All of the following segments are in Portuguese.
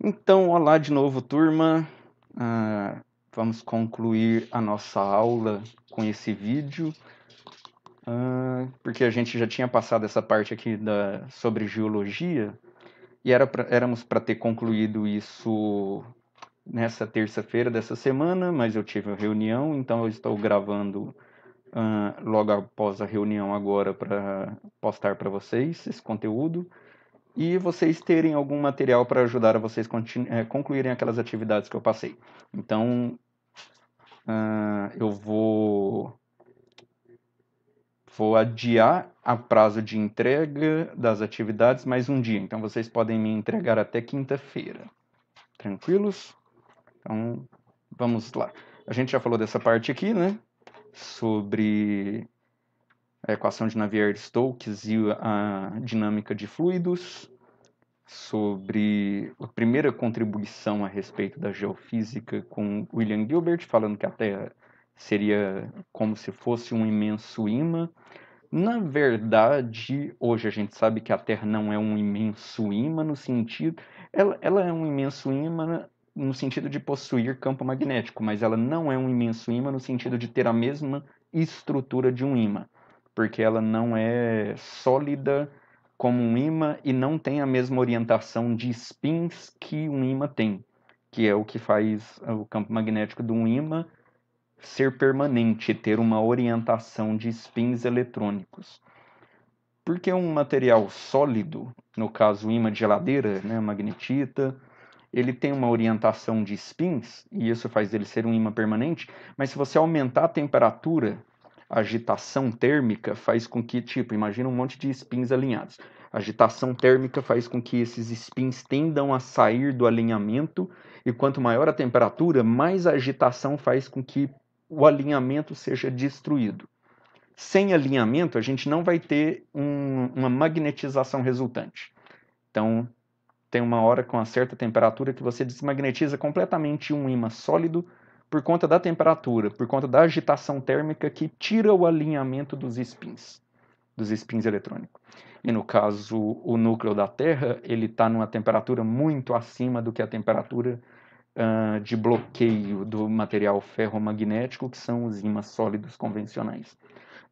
Então, olá de novo, turma. Vamos concluir a nossa aula com esse vídeo, porque a gente já tinha passado essa parte aqui sobre geologia e éramos para ter concluído isso nessa terça-feira dessa semana, mas eu tive uma reunião, então eu estou gravando logo após a reunião agora para postar para vocês esse conteúdo. E vocês terem algum material para ajudar a vocês concluírem aquelas atividades que eu passei. Então, eu vou adiar a prazo de entrega das atividades mais um dia. Então, vocês podem me entregar até quinta-feira. Tranquilos? Então, vamos lá. A gente já falou dessa parte aqui, né? Sobre a equação de Navier-Stokes e a dinâmica de fluidos, sobre a primeira contribuição a respeito da geofísica com William Gilbert, falando que a Terra seria como se fosse um imenso imã. Na verdade, hoje a gente sabe que a Terra não é um imenso imã no sentido... Ela é um imenso imã no sentido de possuir campo magnético, mas ela não é um imenso imã no sentido de ter a mesma estrutura de um imã, porque ela não é sólida como um ímã e não tem a mesma orientação de spins que um ímã tem, que é o que faz o campo magnético de um ímã ser permanente, ter uma orientação de spins eletrônicos. Porque um material sólido, no caso o ímã de geladeira, né, magnetita, ele tem uma orientação de spins, e isso faz ele ser um ímã permanente, mas se você aumentar a temperatura, a agitação térmica faz com que, tipo, imagina um monte de spins alinhados. A agitação térmica faz com que esses spins tendam a sair do alinhamento, e quanto maior a temperatura, mais a agitação faz com que o alinhamento seja destruído. Sem alinhamento, a gente não vai ter uma magnetização resultante. Então, tem uma hora com uma certa temperatura que você desmagnetiza completamente um ímã sólido por conta da temperatura, por conta da agitação térmica que tira o alinhamento dos spins eletrônicos. E no caso, o núcleo da Terra, ele está numa temperatura muito acima do que a temperatura de bloqueio do material ferromagnético, que são os ímãs sólidos convencionais.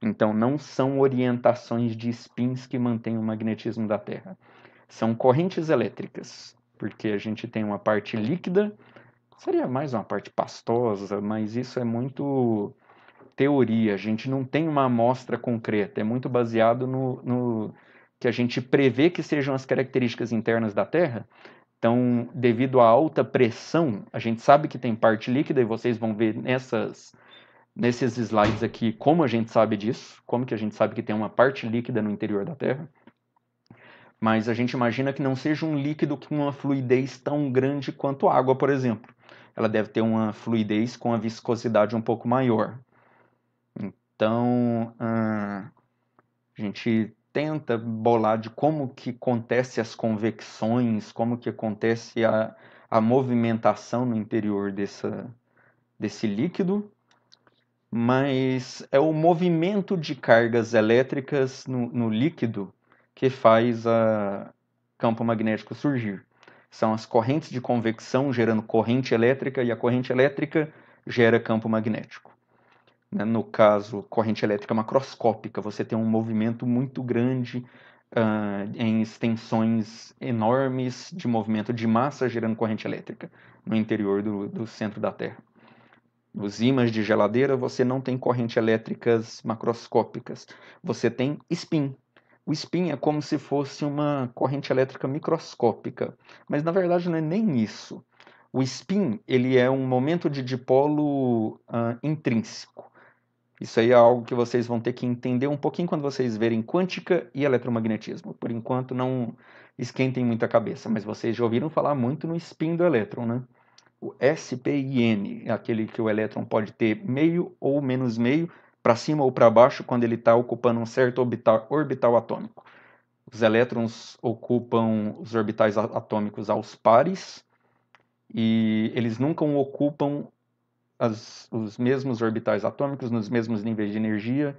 Então, não são orientações de spins que mantêm o magnetismo da Terra. São correntes elétricas, porque a gente tem uma parte líquida, seria mais uma parte pastosa, mas isso é muito teoria, a gente não tem uma amostra concreta, é muito baseado no que a gente prevê que sejam as características internas da Terra. Então, devido à alta pressão, a gente sabe que tem parte líquida, e vocês vão ver nesses slides aqui como a gente sabe disso, como que a gente sabe que tem uma parte líquida no interior da Terra. Mas a gente imagina que não seja um líquido com uma fluidez tão grande quanto a água, por exemplo. Ela deve ter uma fluidez com a viscosidade um pouco maior. Então, a gente tenta bolar de como que acontece as convecções, como que acontece a movimentação no interior desse líquido, mas é o movimento de cargas elétricas no líquido que faz o campo magnético surgir. São as correntes de convecção gerando corrente elétrica, e a corrente elétrica gera campo magnético. No caso, corrente elétrica macroscópica, você tem um movimento muito grande em extensões enormes de movimento de massa gerando corrente elétrica no interior do centro da Terra. Nos ímãs de geladeira, você não tem correntes elétricas macroscópicas, você tem spin. O spin é como se fosse uma corrente elétrica microscópica, mas na verdade não é nem isso. O spin ele é um momento de dipolo intrínseco. Isso aí é algo que vocês vão ter que entender um pouquinho quando vocês verem quântica e eletromagnetismo. Por enquanto, não esquentem muito a cabeça, mas vocês já ouviram falar muito no spin do elétron, né? O SPIN é aquele que o elétron pode ter meio ou menos meio, para cima ou para baixo, quando ele está ocupando um certo orbital atômico. Os elétrons ocupam os orbitais atômicos aos pares, e eles nunca ocupam os mesmos orbitais atômicos nos mesmos níveis de energia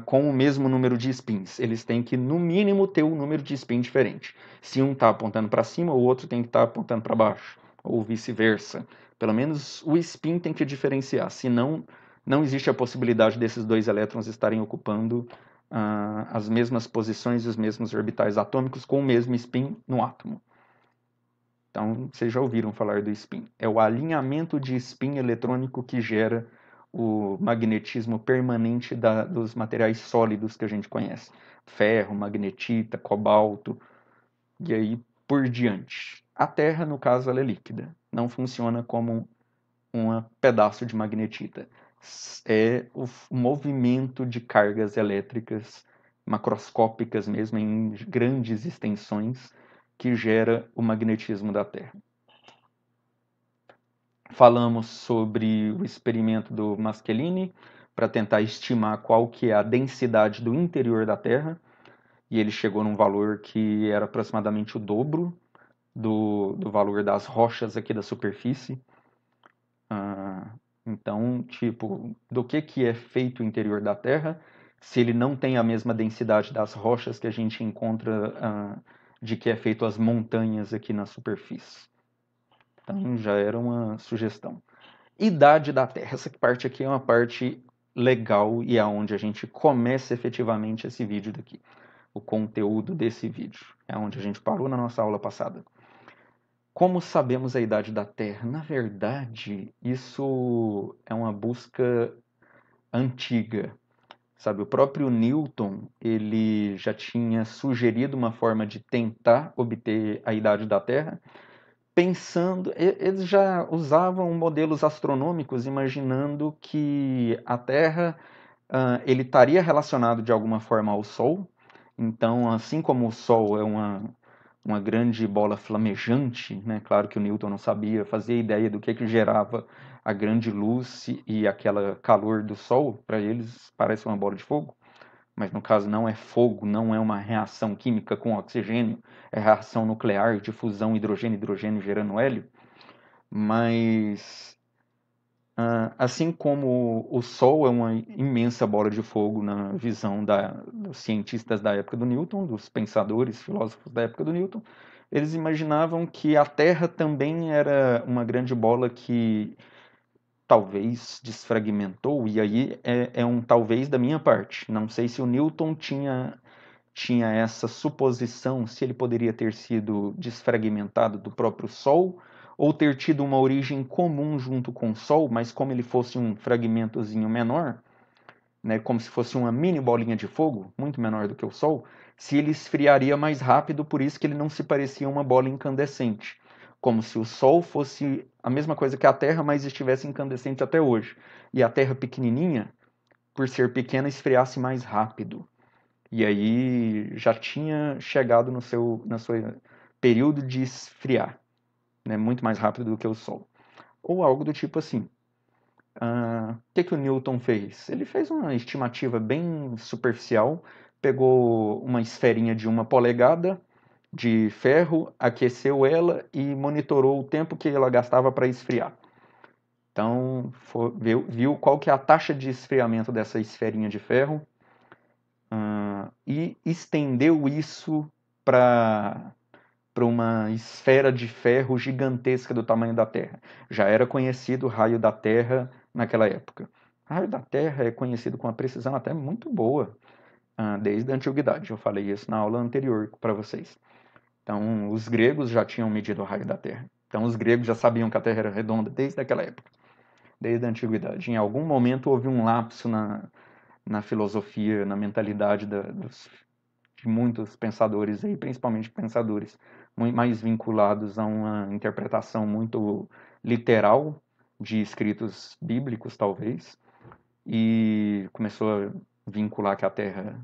com o mesmo número de spins. Eles têm que, no mínimo, ter um número de spin diferente. Se um está apontando para cima, o outro tem que estar apontando para baixo, ou vice-versa. Pelo menos o spin tem que diferenciar, senão não existe a possibilidade desses dois elétrons estarem ocupando as mesmas posições e os mesmos orbitais atômicos com o mesmo spin no átomo. Então, vocês já ouviram falar do spin. É o alinhamento de spin eletrônico que gera o magnetismo permanente dos materiais sólidos que a gente conhece. Ferro, magnetita, cobalto, e aí por diante. A Terra, no caso, ela é líquida. Não funciona como um pedaço de magnetita. É o movimento de cargas elétricas macroscópicas mesmo, em grandes extensões, que gera o magnetismo da Terra. Falamos sobre o experimento do Maschalini para tentar estimar qual que é a densidade do interior da Terra, e ele chegou num valor que era aproximadamente o dobro do valor das rochas aqui da superfície. Então, tipo, do que é feito o interior da Terra, se ele não tem a mesma densidade das rochas que a gente encontra de que é feito as montanhas aqui na superfície. Então, já era uma sugestão. Idade da Terra. Essa parte aqui é uma parte legal e é onde a gente começa efetivamente esse vídeo daqui. O conteúdo desse vídeo. É onde a gente parou na nossa aula passada. Como sabemos a idade da Terra? Na verdade, isso é uma busca antiga. Sabe, o próprio Newton, ele já tinha sugerido uma forma de tentar obter a idade da Terra, pensando, eles já usavam modelos astronômicos imaginando que a Terra ele estaria relacionado de alguma forma ao Sol. Então, assim como o Sol é uma grande bola flamejante, né? Claro que o Newton não sabia, fazia ideia do que gerava a grande luz e aquela calor do Sol. Para eles parece uma bola de fogo, mas no caso não é fogo, não é uma reação química com oxigênio, é reação nuclear de fusão hidrogênio-hidrogênio gerando hélio. Mas assim como o Sol é uma imensa bola de fogo na visão dos cientistas da época do Newton, dos pensadores, filósofos da época do Newton, eles imaginavam que a Terra também era uma grande bola que talvez desfragmentou, e aí é um talvez da minha parte. Não sei se o Newton tinha essa suposição, se ele poderia ter sido desfragmentado do próprio Sol, ou ter tido uma origem comum junto com o Sol, mas como ele fosse um fragmentozinho menor, né, como se fosse uma mini bolinha de fogo, muito menor do que o Sol, se ele esfriaria mais rápido, por isso que ele não se parecia uma bola incandescente. Como se o Sol fosse a mesma coisa que a Terra, mas estivesse incandescente até hoje. E a Terra pequenininha, por ser pequena, esfriasse mais rápido. E aí já tinha chegado no seu período de esfriar, né, muito mais rápido do que o Sol. Ou algo do tipo assim. O que o Newton fez? Ele fez uma estimativa bem superficial, pegou uma esferinha de 1 polegada de ferro, aqueceu ela e monitorou o tempo que ela gastava para esfriar. Então, viu qual que é a taxa de esfriamento dessa esferinha de ferro, e estendeu isso para uma esfera de ferro gigantesca do tamanho da Terra. Já era conhecido o raio da Terra naquela época. O raio da Terra é conhecido com uma precisão até muito boa desde a antiguidade. Eu falei isso na aula anterior para vocês. Então, os gregos já tinham medido o raio da Terra. Então, os gregos já sabiam que a Terra era redonda desde aquela época, desde a antiguidade. Em algum momento houve um lapso na filosofia, na mentalidade de muitos pensadores, aí, principalmente pensadores mais vinculados a uma interpretação muito literal de escritos bíblicos, talvez, e começou a vincular que a Terra,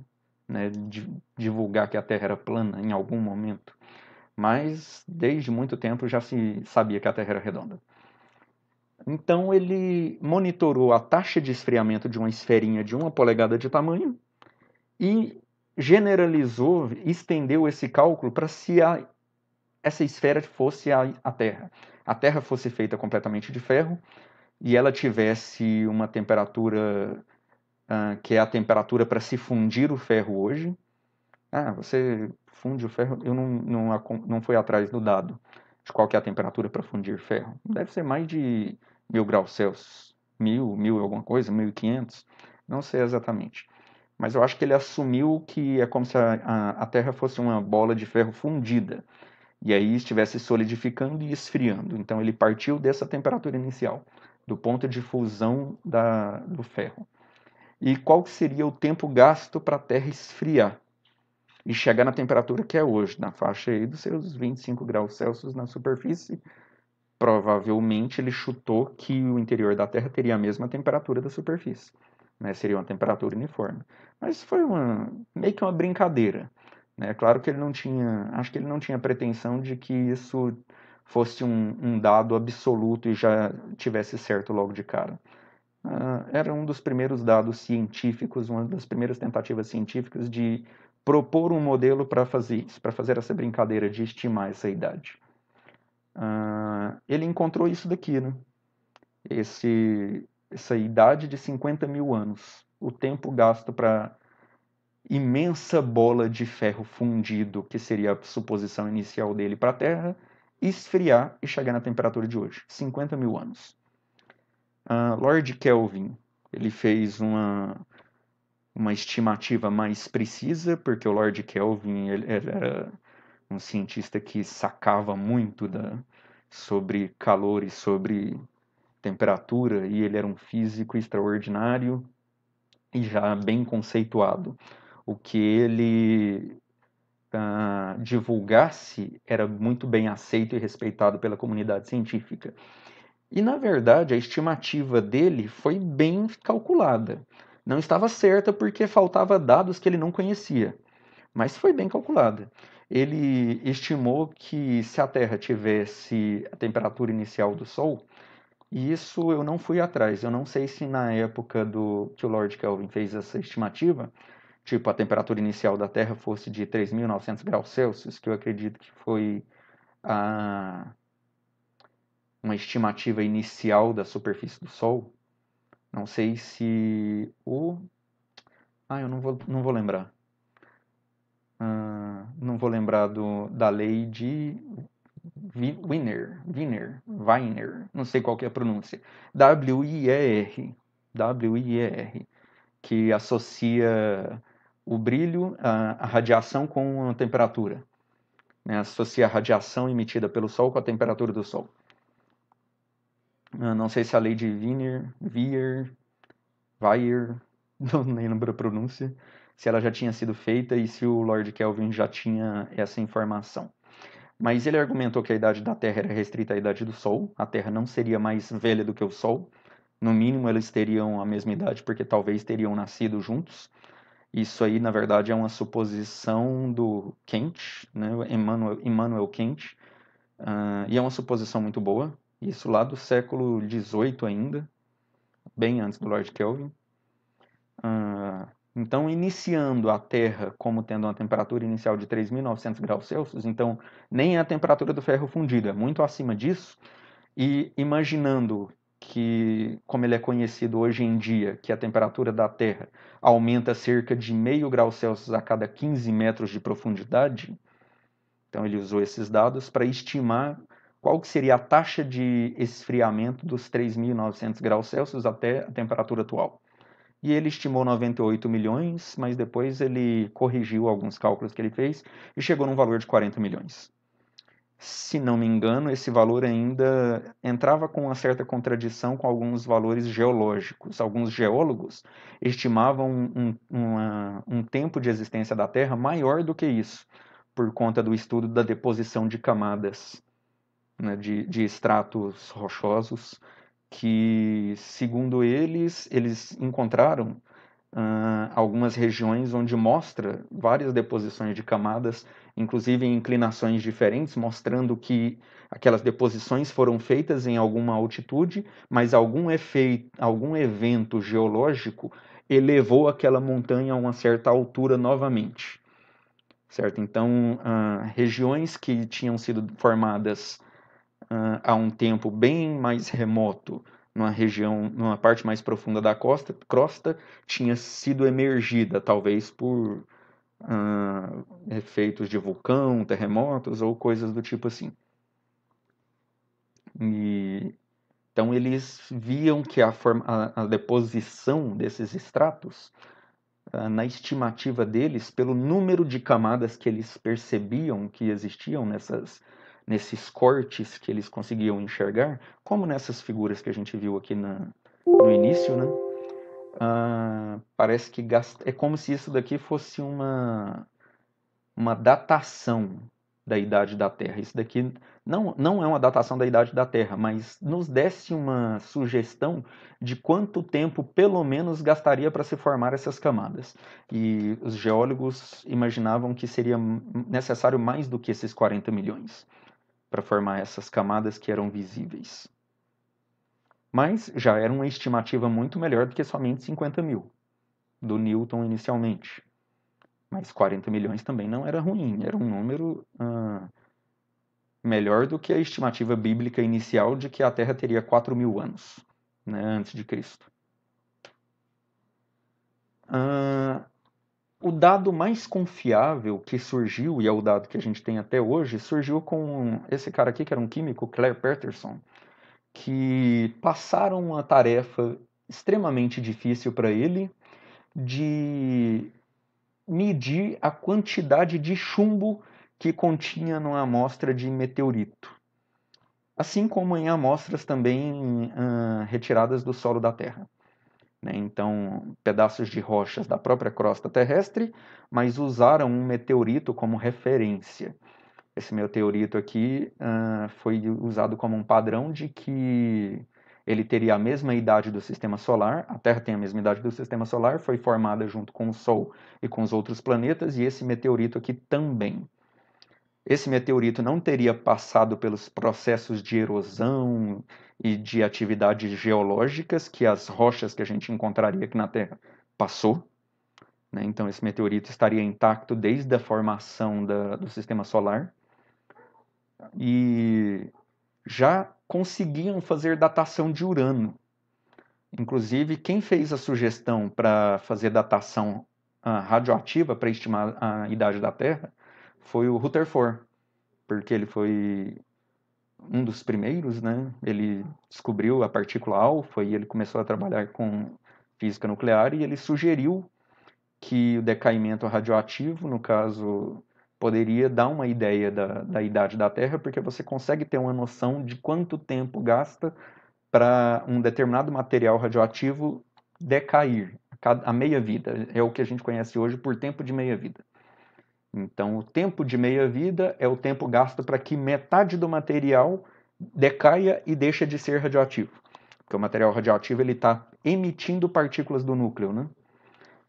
né, divulgar que a Terra era plana em algum momento. Mas desde muito tempo já se sabia que a Terra era redonda. Então ele monitorou a taxa de esfriamento de uma esferinha de 1 polegada de tamanho e generalizou, estendeu esse cálculo para se essa esfera fosse a Terra. A Terra fosse feita completamente de ferro e ela tivesse uma temperatura que é a temperatura para se fundir o ferro hoje. Você funde o ferro, eu não fui atrás do dado de qual que é a temperatura para fundir ferro. Deve ser mais de 1000 graus Celsius, 1000 alguma coisa, 1500, não sei exatamente. Mas eu acho que ele assumiu que é como se a Terra fosse uma bola de ferro fundida, e aí estivesse solidificando e esfriando. Então ele partiu dessa temperatura inicial, do ponto de fusão do ferro. E qual seria o tempo gasto para a Terra esfriar e chegar na temperatura que é hoje, na faixa aí dos seus 25 graus Celsius na superfície? Provavelmente ele chutou que o interior da Terra teria a mesma temperatura da superfície, né? Seria uma temperatura uniforme. Mas foi meio que uma brincadeira, né? Claro que acho que ele não tinha pretensão de que isso fosse um dado absoluto e já tivesse certo logo de cara. Era um dos primeiros dados científicos, uma das primeiras tentativas científicas de propor um modelo para fazer isso, para fazer essa brincadeira de estimar essa idade. Ele encontrou isso daqui, né? Essa idade de 50 mil anos. O tempo gasto para imensa bola de ferro fundido, que seria a suposição inicial dele para a Terra, esfriar e chegar na temperatura de hoje. 50 mil anos. Lord Kelvin, ele fez uma estimativa mais precisa, porque o Lord Kelvin ele era um cientista que sacava muito sobre calor e sobre temperatura, e ele era um físico extraordinário e já bem conceituado. O que ele divulgasse era muito bem aceito e respeitado pela comunidade científica. E, na verdade, a estimativa dele foi bem calculada. Não estava certa porque faltava dados que ele não conhecia, mas foi bem calculada. Ele estimou que se a Terra tivesse a temperatura inicial do Sol, e isso eu não fui atrás, eu não sei se na época que o Lord Kelvin fez essa estimativa, tipo a temperatura inicial da Terra fosse de 3.900 graus Celsius, que eu acredito que foi uma estimativa inicial da superfície do Sol. Não sei se eu não vou lembrar. Não vou lembrar da lei de Wiener, não sei qual que é a pronúncia. W-I-E-R, que associa o brilho, a radiação com a temperatura. Né? Associa a radiação emitida pelo Sol com a temperatura do Sol. Não sei se a lei de Wiener, não lembro a pronúncia, se ela já tinha sido feita e se o Lord Kelvin já tinha essa informação. Mas ele argumentou que a idade da Terra era restrita à idade do Sol, a Terra não seria mais velha do que o Sol, no mínimo eles teriam a mesma idade porque talvez teriam nascido juntos. Isso aí, na verdade, é uma suposição do Kent, né? Immanuel Kent, e é uma suposição muito boa, isso lá do século XVIII ainda, bem antes do Lord Kelvin. Então, iniciando a Terra como tendo uma temperatura inicial de 3.900 graus Celsius, então nem é a temperatura do ferro fundido, é muito acima disso, e imaginando que, como ele é conhecido hoje em dia, que a temperatura da Terra aumenta cerca de meio grau Celsius a cada 15 metros de profundidade, então ele usou esses dados para estimar qual que seria a taxa de esfriamento dos 3.900 graus Celsius até a temperatura atual. E ele estimou 98 milhões, mas depois ele corrigiu alguns cálculos que ele fez e chegou num valor de 40 milhões. Se não me engano, esse valor ainda entrava com uma certa contradição com alguns valores geológicos. Alguns geólogos estimavam um tempo de existência da Terra maior do que isso, por conta do estudo da deposição de camadas, né, de estratos rochosos, que, segundo eles encontraram algumas regiões onde mostra várias deposições de camadas, inclusive em inclinações diferentes, mostrando que aquelas deposições foram feitas em alguma altitude, mas algum evento geológico elevou aquela montanha a uma certa altura novamente. Certo? Então, regiões que tinham sido formadas há um tempo bem mais remoto numa região, numa parte mais profunda da crosta, tinha sido emergida, talvez por efeitos de vulcão, terremotos ou coisas do tipo assim. Então eles viam que a deposição desses estratos, na estimativa deles, pelo número de camadas que eles percebiam que existiam nesses cortes que eles conseguiam enxergar, como nessas figuras que a gente viu aqui no início, né? Parece que é como se isso daqui fosse uma datação da idade da Terra. Isso daqui não é uma datação da idade da Terra, mas nos desse uma sugestão de quanto tempo, pelo menos, gastaria para se formar essas camadas. E os geólogos imaginavam que seria necessário mais do que esses 40 milhões para formar essas camadas que eram visíveis. Mas já era uma estimativa muito melhor do que somente 50 mil, do Newton inicialmente. Mas 40 milhões também não era ruim, era um número melhor do que a estimativa bíblica inicial de que a Terra teria 4.000 anos, né, antes de Cristo. O dado mais confiável que surgiu, e é o dado que a gente tem até hoje, surgiu com esse cara aqui, que era um químico, Claire Patterson, que passaram uma tarefa extremamente difícil para ele de medir a quantidade de chumbo que continha numa amostra de meteorito, assim como em amostras também retiradas do solo da Terra. Né? Então, pedaços de rochas da própria crosta terrestre, mas usaram um meteorito como referência. Esse meteorito aqui foi usado como um padrão de que ele teria a mesma idade do Sistema Solar, a Terra tem a mesma idade do Sistema Solar, foi formada junto com o Sol e com os outros planetas, e esse meteorito aqui também. Esse meteorito não teria passado pelos processos de erosão e de atividades geológicas que as rochas que a gente encontraria aqui na Terra passou. Né? Então, esse meteorito estaria intacto desde a formação do Sistema Solar. E já conseguiam fazer datação de Urano. Inclusive, quem fez a sugestão para fazer datação radioativa para estimar a idade da Terra foi o Rutherford, porque ele foi um dos primeiros, né? Ele descobriu a partícula alfa e ele começou a trabalhar com física nuclear e ele sugeriu que o decaimento radioativo, no caso, poderia dar uma ideia da idade da Terra, porque você consegue ter uma noção de quanto tempo gasta para um determinado material radioativo decair, a meia-vida. É o que a gente conhece hoje por tempo de meia-vida. Então, o tempo de meia-vida é o tempo gasto para que metade do material decaia e deixe de ser radioativo. Porque o material radioativo está emitindo partículas do núcleo, né?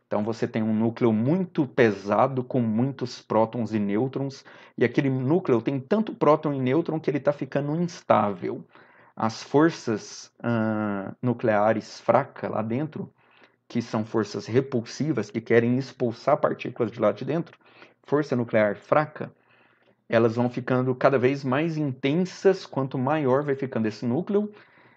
Então você tem um núcleo muito pesado com muitos prótons e nêutrons, e aquele núcleo tem tanto próton e nêutron que ele está ficando instável. As forças nucleares fracas lá dentro, que são forças repulsivas, que querem expulsar partículas de lá de dentro, força nuclear fraca, elas vão ficando cada vez mais intensas quanto maior vai ficando esse núcleo,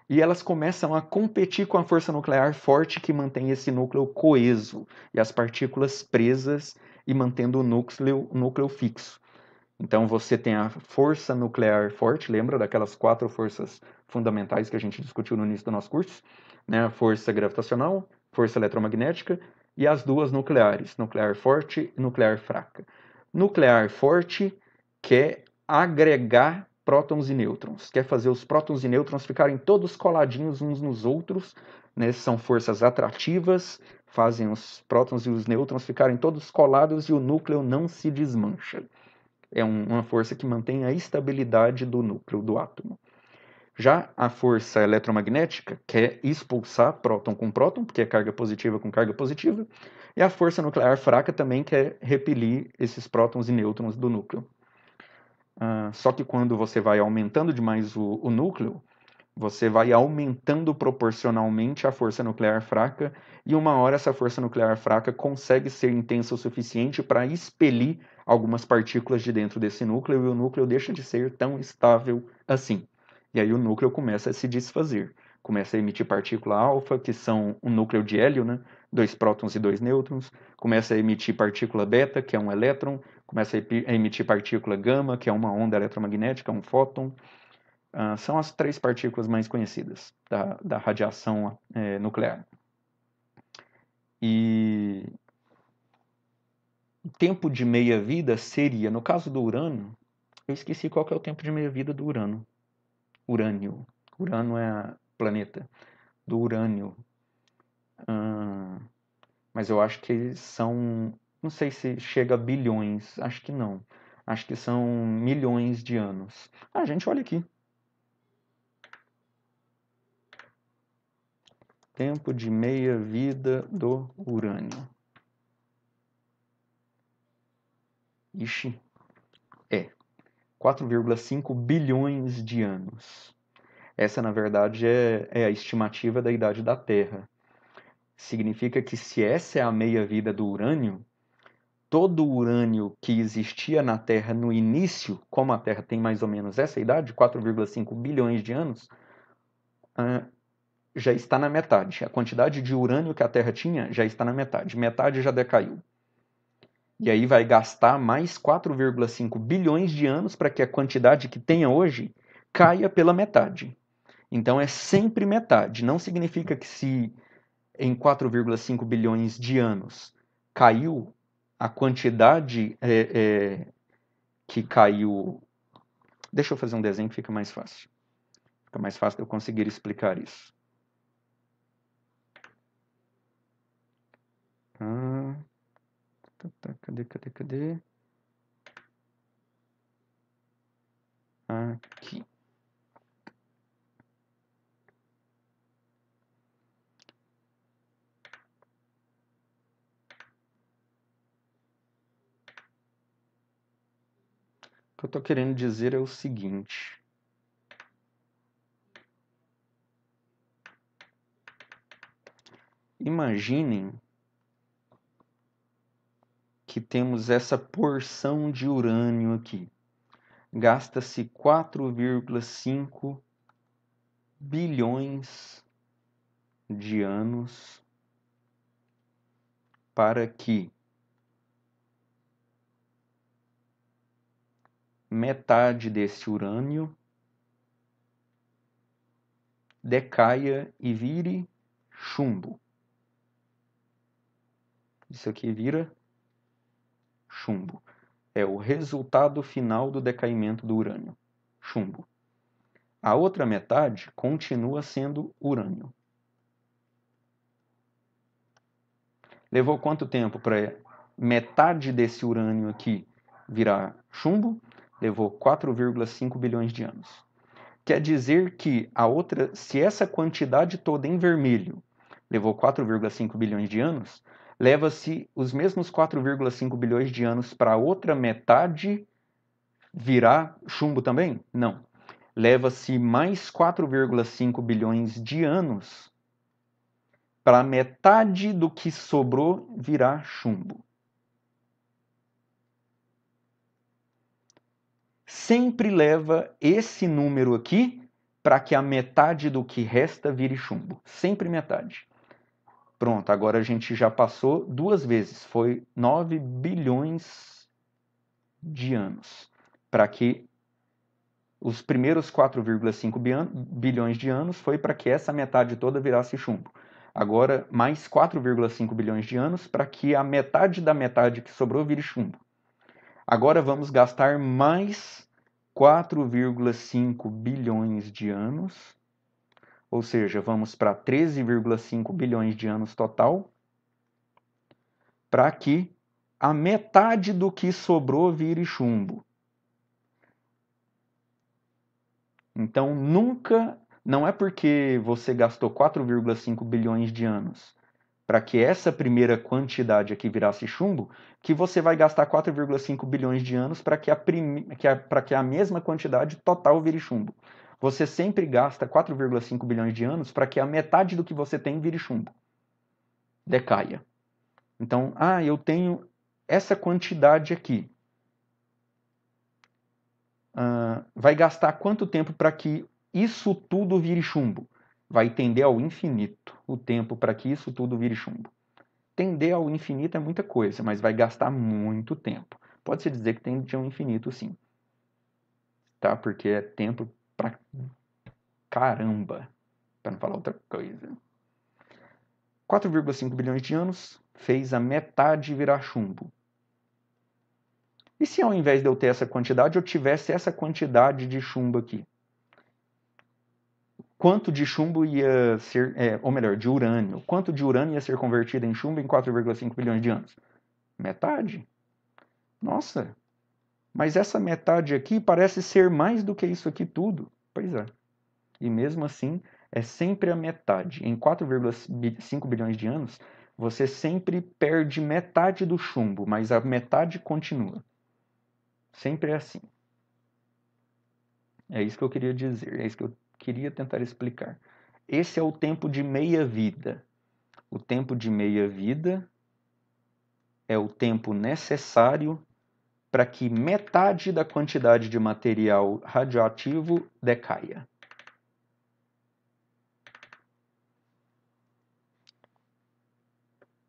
e elas começam a competir com a força nuclear forte que mantém esse núcleo coeso e as partículas presas e mantendo o núcleo fixo. Então você tem a força nuclear forte, lembra daquelas 4 forças fundamentais que a gente discutiu no início do nosso curso? Né? A força gravitacional, força eletromagnética e as 2 nucleares, nuclear forte e nuclear fraca. Nuclear forte quer agregar prótons e nêutrons, quer fazer os prótons e nêutrons ficarem todos coladinhos uns nos outros, né? São forças atrativas, fazem os prótons e os nêutrons ficarem todos colados e o núcleo não se desmancha. É uma força que mantém a estabilidade do núcleo do átomo. Já a força eletromagnética quer expulsar próton com próton, porque é carga positiva com carga positiva, e a força nuclear fraca também quer repelir esses prótons e nêutrons do núcleo. Só que quando você vai aumentando demais o núcleo, você vai aumentando proporcionalmente a força nuclear fraca, e uma hora essa força nuclear fraca consegue ser intensa o suficiente para expelir algumas partículas de dentro desse núcleo, e o núcleo deixa de ser tão estável assim. E aí o núcleo começa a se desfazer. começa a emitir partícula alfa, que são um núcleo de hélio, né? 2 prótons e 2 nêutrons. Começa a emitir partícula beta, que é um elétron. Começa a emitir partícula gama, que é uma onda eletromagnética, um fóton. São as 3 partículas mais conhecidas da radiação nuclear. E o tempo de meia-vida seria, no caso do urânio, eu esqueci qual que é o tempo de meia-vida do urânio. Urano é planeta. Do urânio. Mas eu acho que são... Não sei se chega a bilhões. Acho que não. Acho que são milhões de anos. Gente, olha aqui. Tempo de meia-vida do urânio. Ixi. 4,5 bilhões de anos. Essa, na verdade, é a estimativa da idade da Terra. Significa que se essa é a meia-vida do urânio, todo o urânio que existia na Terra no início, como a Terra tem mais ou menos essa idade, 4,5 bilhões de anos, já está na metade. A quantidade de urânio que a Terra tinha já está na metade. Metade já decaiu. E aí vai gastar mais 4,5 bilhões de anos para que a quantidade que tenha hoje caia pela metade. Então é sempre metade. Não significa que se em 4,5 bilhões de anos caiu a quantidade que caiu... Deixa eu fazer um desenho que fica mais fácil. Fica mais fácil de eu conseguir explicar isso. Cadê? Aqui. O que eu estou querendo dizer é o seguinte. Imaginem que temos essa porção de urânio aqui. Gasta-se 4,5 bilhões de anos para que metade desse urânio decaia e vire chumbo. Isso aqui vira chumbo. É o resultado final do decaimento do urânio. Chumbo. A outra metade continua sendo urânio. Levou quanto tempo para metade desse urânio aqui virar chumbo? Levou 4,5 bilhões de anos. Quer dizer que a outra, se essa quantidade toda em vermelho levou 4,5 bilhões de anos, leva-se os mesmos 4,5 bilhões de anos para a outra metade virar chumbo também? Não. Leva-se mais 4,5 bilhões de anos para metade do que sobrou virar chumbo. Sempre leva esse número aqui para que a metade do que resta vire chumbo. Sempre metade. Pronto, agora a gente já passou 2 vezes. Foi 9 bilhões de anos. Para que os primeiros 4,5 bilhões de anos foi para que essa metade toda virasse chumbo. Agora, mais 4,5 bilhões de anos para que a metade da metade que sobrou vire chumbo. Agora vamos gastar mais 4,5 bilhões de anos, ou seja, vamos para 13,5 bilhões de anos total, para que a metade do que sobrou vire chumbo. Então, nunca, não é porque você gastou 4,5 bilhões de anos para que essa primeira quantidade aqui virasse chumbo, que você vai gastar 4,5 bilhões de anos para que a mesma quantidade total vire chumbo. Você sempre gasta 4,5 bilhões de anos para que a metade do que você tem vire chumbo. Decaia. Então, eu tenho essa quantidade aqui. Vai gastar quanto tempo para que isso tudo vire chumbo? vai tender ao infinito o tempo para que isso tudo vire chumbo. Tender ao infinito é muita coisa, mas vai gastar muito tempo. Pode-se dizer que tende ao infinito, sim. Tá? Porque é tempo pra caramba, para não falar outra coisa. 4,5 bilhões de anos fez a metade virar chumbo. E se ao invés de eu ter essa quantidade, eu tivesse essa quantidade de chumbo aqui? Quanto de chumbo ia ser, ou melhor, de urânio, quanto de urânio ia ser convertido em chumbo em 4,5 bilhões de anos? Metade? Nossa, mas essa metade aqui parece ser mais do que isso aqui tudo. Pois é. E mesmo assim, é sempre a metade. Em 4,5 bilhões de anos, você sempre perde metade do chumbo, mas a metade continua. Sempre é assim. É isso que eu queria dizer, é isso que eu queria tentar explicar. Esse é o tempo de meia-vida. O tempo de meia-vida é o tempo necessário para que metade da quantidade de material radioativo decaia.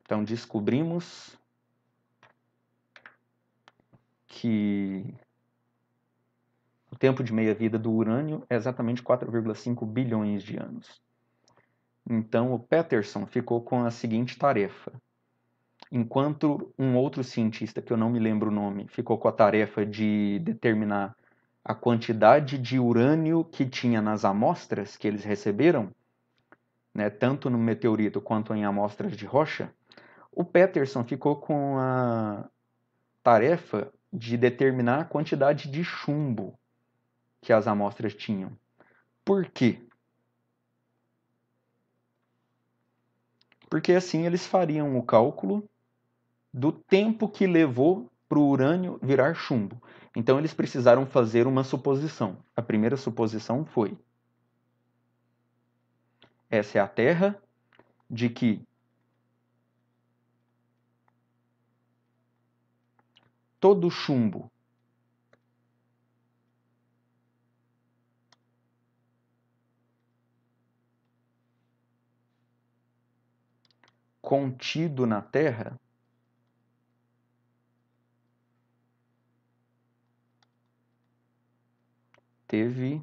Então, descobrimos que o tempo de meia-vida do urânio é exatamente 4,5 bilhões de anos. Então, o Peterson ficou com a seguinte tarefa. Enquanto um outro cientista, que eu não me lembro o nome, ficou com a tarefa de determinar a quantidade de urânio que tinha nas amostras que eles receberam, né, tanto no meteorito quanto em amostras de rocha, o Peterson ficou com a tarefa de determinar a quantidade de chumbo que as amostras tinham. Por quê? Porque assim eles fariam o cálculo do tempo que levou para o urânio virar chumbo. Então eles precisaram fazer uma suposição. A primeira suposição foi: essa é a Terra, de que todo chumbo contido na Terra teve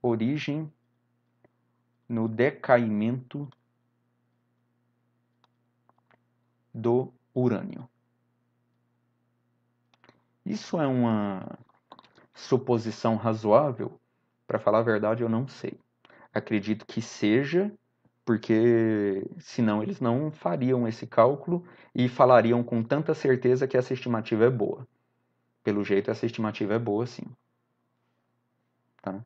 origem no decaimento do urânio. Isso é uma suposição razoável? Para falar a verdade, eu não sei. Acredito que seja, porque senão eles não fariam esse cálculo e falariam com tanta certeza que essa estimativa é boa. Pelo jeito, essa estimativa é boa, sim. Tá?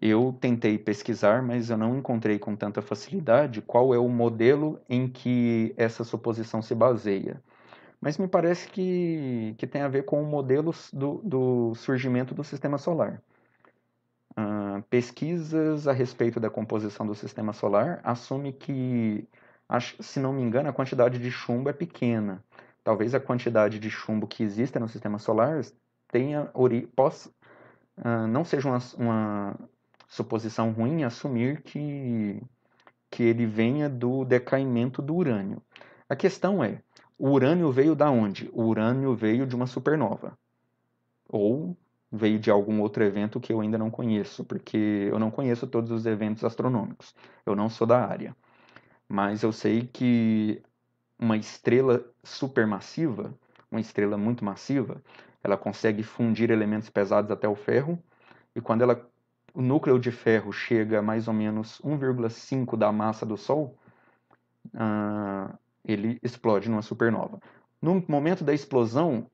Eu tentei pesquisar, mas eu não encontrei com tanta facilidade qual é o modelo em que essa suposição se baseia. Mas me parece que tem a ver com o modelo do surgimento do sistema solar. Pesquisas a respeito da composição do sistema solar assume que, se não me engano, a quantidade de chumbo é pequena. Talvez a quantidade de chumbo que exista no sistema solar não seja uma suposição ruim assumir que ele venha do decaimento do urânio. A questão é, o urânio veio da onde? O urânio veio de uma supernova. Ou veio de algum outro evento que eu ainda não conheço, porque eu não conheço todos os eventos astronômicos. Eu não sou da área. Mas eu sei que uma estrela supermassiva, uma estrela muito massiva, ela consegue fundir elementos pesados até o ferro, e quando o núcleo de ferro chega a mais ou menos 1,5 da massa do Sol, ele explode numa supernova. No momento da explosão,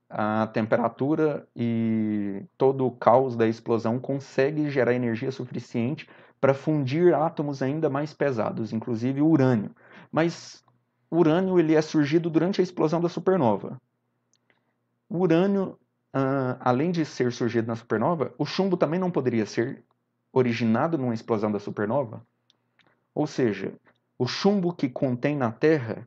a temperatura e todo o caos da explosão consegue gerar energia suficiente para fundir átomos ainda mais pesados, inclusive o urânio. Mas o urânio ele é surgido durante a explosão da supernova. O urânio, além de ser surgido na supernova, o chumbo também não poderia ser originado numa explosão da supernova? Ou seja, o chumbo que contém na Terra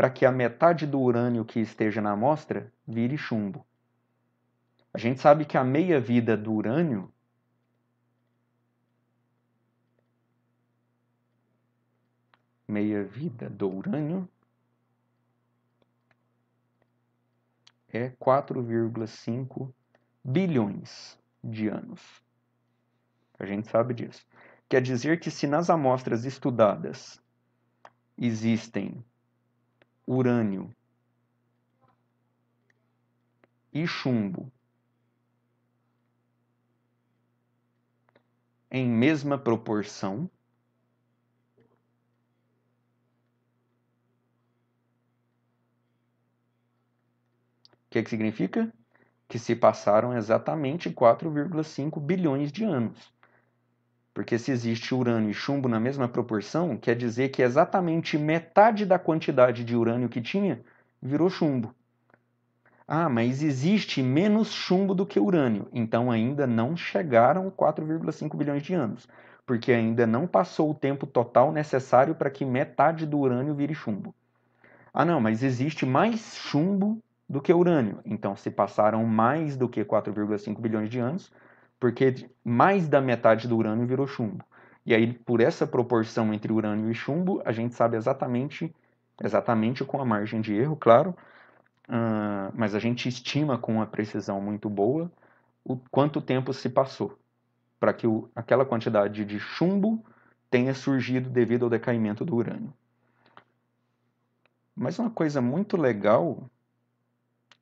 para que a metade do urânio que esteja na amostra vire chumbo. A gente sabe que a meia-vida do urânio é 4,5 bilhões de anos. A gente sabe disso. Quer dizer que se nas amostras estudadas existem urânio e chumbo em mesma proporção, o que significa? Que se passaram exatamente 4,5 bilhões de anos. Porque se existe urânio e chumbo na mesma proporção, quer dizer que exatamente metade da quantidade de urânio que tinha virou chumbo. Ah, mas existe menos chumbo do que urânio, então ainda não chegaram 4,5 bilhões de anos, porque ainda não passou o tempo total necessário para que metade do urânio vire chumbo. Ah, não, mas existe mais chumbo do que urânio, então se passaram mais do que 4,5 bilhões de anos, porque mais da metade do urânio virou chumbo. E aí, por essa proporção entre urânio e chumbo, a gente sabe exatamente com a margem de erro, claro, mas a gente estima com uma precisão muito boa o quanto tempo se passou para que aquela quantidade de chumbo tenha surgido devido ao decaimento do urânio. Mas uma coisa muito legal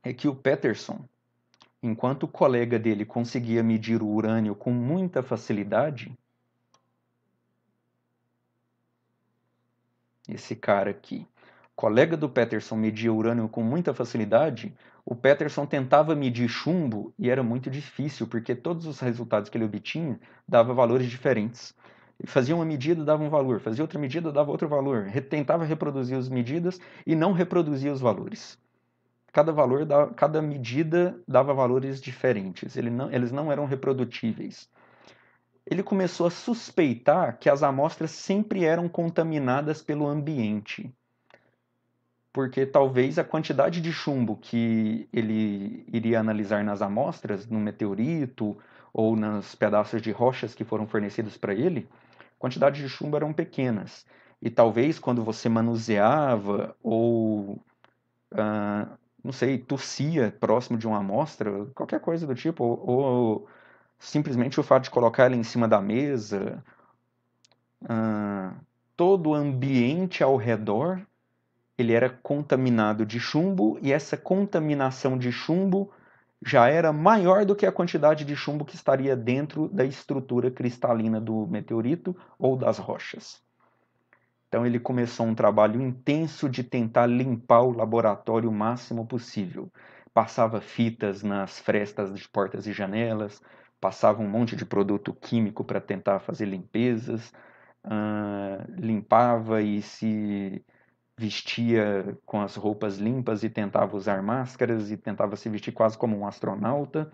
é que o Peterson, enquanto o colega dele conseguia medir o urânio com muita facilidade, esse cara aqui, colega do Peterson, media urânio com muita facilidade, o Peterson tentava medir chumbo e era muito difícil, porque todos os resultados que ele obtinha davam valores diferentes. Ele fazia uma medida, dava um valor, fazia outra medida, dava outro valor, tentava reproduzir as medidas e não reproduzia os valores. Cada medida dava valores diferentes, eles não eram reprodutíveis. Ele começou a suspeitar que as amostras sempre eram contaminadas pelo ambiente, porque talvez a quantidade de chumbo que ele iria analisar nas amostras, no meteorito ou nos pedaços de rochas que foram fornecidos para ele, a quantidade de chumbo eram pequenas. E talvez quando você manuseava ou, não sei, tossia próximo de uma amostra, qualquer coisa do tipo, ou simplesmente o fato de colocar ela em cima da mesa, todo o ambiente ao redor ele era contaminado de chumbo e essa contaminação de chumbo já era maior do que a quantidade de chumbo que estaria dentro da estrutura cristalina do meteorito ou das rochas. Então ele começou um trabalho intenso de tentar limpar o laboratório o máximo possível. Passava fitas nas frestas de portas e janelas, passava um monte de produto químico para tentar fazer limpezas, limpava e se vestia com as roupas limpas e tentava usar máscaras e tentava se vestir quase como um astronauta,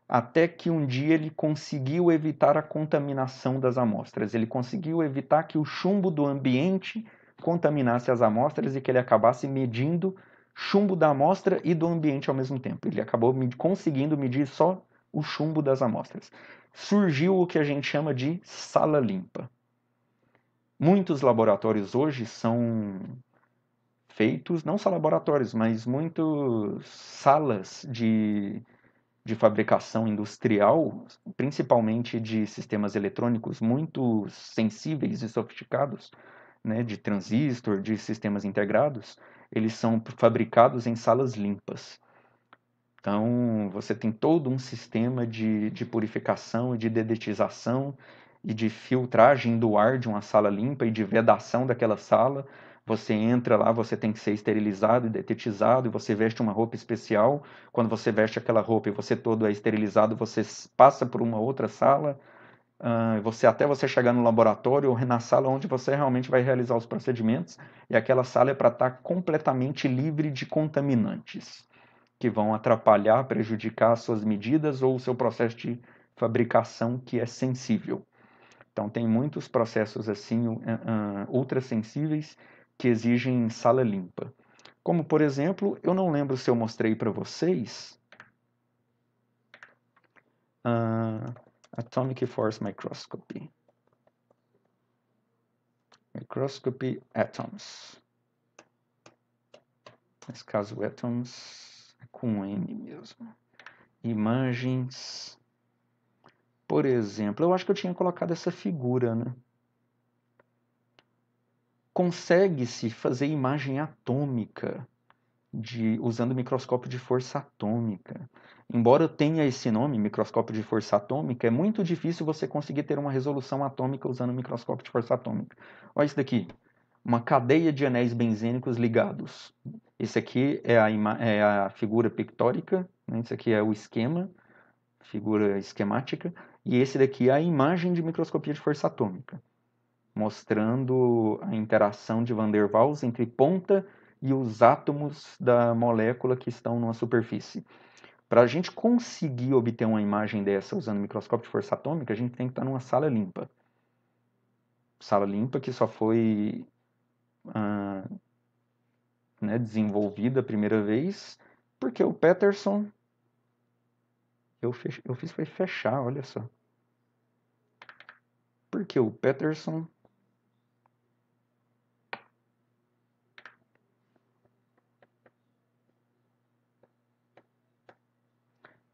até que um dia ele conseguiu evitar a contaminação das amostras. Ele conseguiu evitar que o chumbo do ambiente contaminasse as amostras e que ele acabasse medindo chumbo da amostra e do ambiente ao mesmo tempo. Ele acabou conseguindo medir só o chumbo das amostras. Surgiu o que a gente chama de sala limpa. Muitos laboratórios hoje são feitos, não só laboratórios, mas muitas salas de fabricação industrial, principalmente de sistemas eletrônicos muito sensíveis e sofisticados, né, de transistor, de sistemas integrados, eles são fabricados em salas limpas. Então, você tem todo um sistema de purificação e de dedetização e de filtragem do ar de uma sala limpa e de vedação daquela sala. Você entra lá, você tem que ser esterilizado e detetizado, e você veste uma roupa especial. Quando você veste aquela roupa e você todo é esterilizado, você passa por uma outra sala, até você chegar no laboratório ou na sala onde você realmente vai realizar os procedimentos, e aquela sala é para estar completamente livre de contaminantes que vão atrapalhar, prejudicar as suas medidas ou o seu processo de fabricação que é sensível. Então, tem muitos processos assim ultrassensíveis que exigem sala limpa. Como, por exemplo, eu não lembro se eu mostrei para vocês Atomic Force Microscopy. Microscopy Atoms. Nesse caso, Atoms é com M mesmo. Imagens. Por exemplo, eu acho que eu tinha colocado essa figura, né? Consegue-se fazer imagem atômica usando microscópio de força atômica. Embora tenha esse nome, microscópio de força atômica, é muito difícil você conseguir ter uma resolução atômica usando microscópio de força atômica. Olha isso daqui, uma cadeia de anéis benzênicos ligados. Esse aqui é a figura pictórica, né? Esse aqui é o esquema, figura esquemática, e esse daqui é a imagem de microscopia de força atômica, mostrando a interação de Van der Waals entre ponta e os átomos da molécula que estão numa superfície. Para a gente conseguir obter uma imagem dessa usando microscópio de força atômica, a gente tem que estar numa sala limpa. Sala limpa que só foi desenvolvida a primeira vez porque o Peterson... Eu fiz foi fechar, olha só. Porque o Peterson...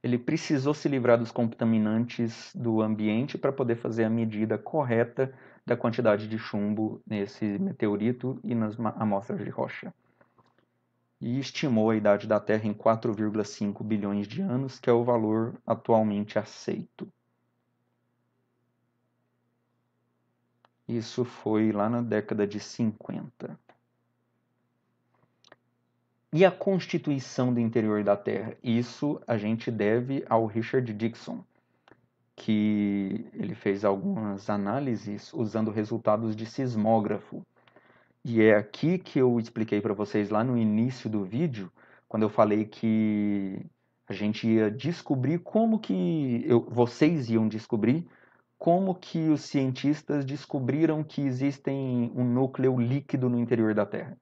ele precisou se livrar dos contaminantes do ambiente para poder fazer a medida correta da quantidade de chumbo nesse meteorito e nas amostras de rocha. E estimou a idade da Terra em 4,5 bilhões de anos, que é o valor atualmente aceito. Isso foi lá na década de 50. E a constituição do interior da Terra? Isso a gente deve ao Richard Dixon, que ele fez algumas análises usando resultados de sismógrafo. E é aqui que eu expliquei para vocês lá no início do vídeo, quando eu falei que a gente ia descobrir como que... vocês iam descobrir como que os cientistas descobriram que existem um núcleo líquido no interior da Terra.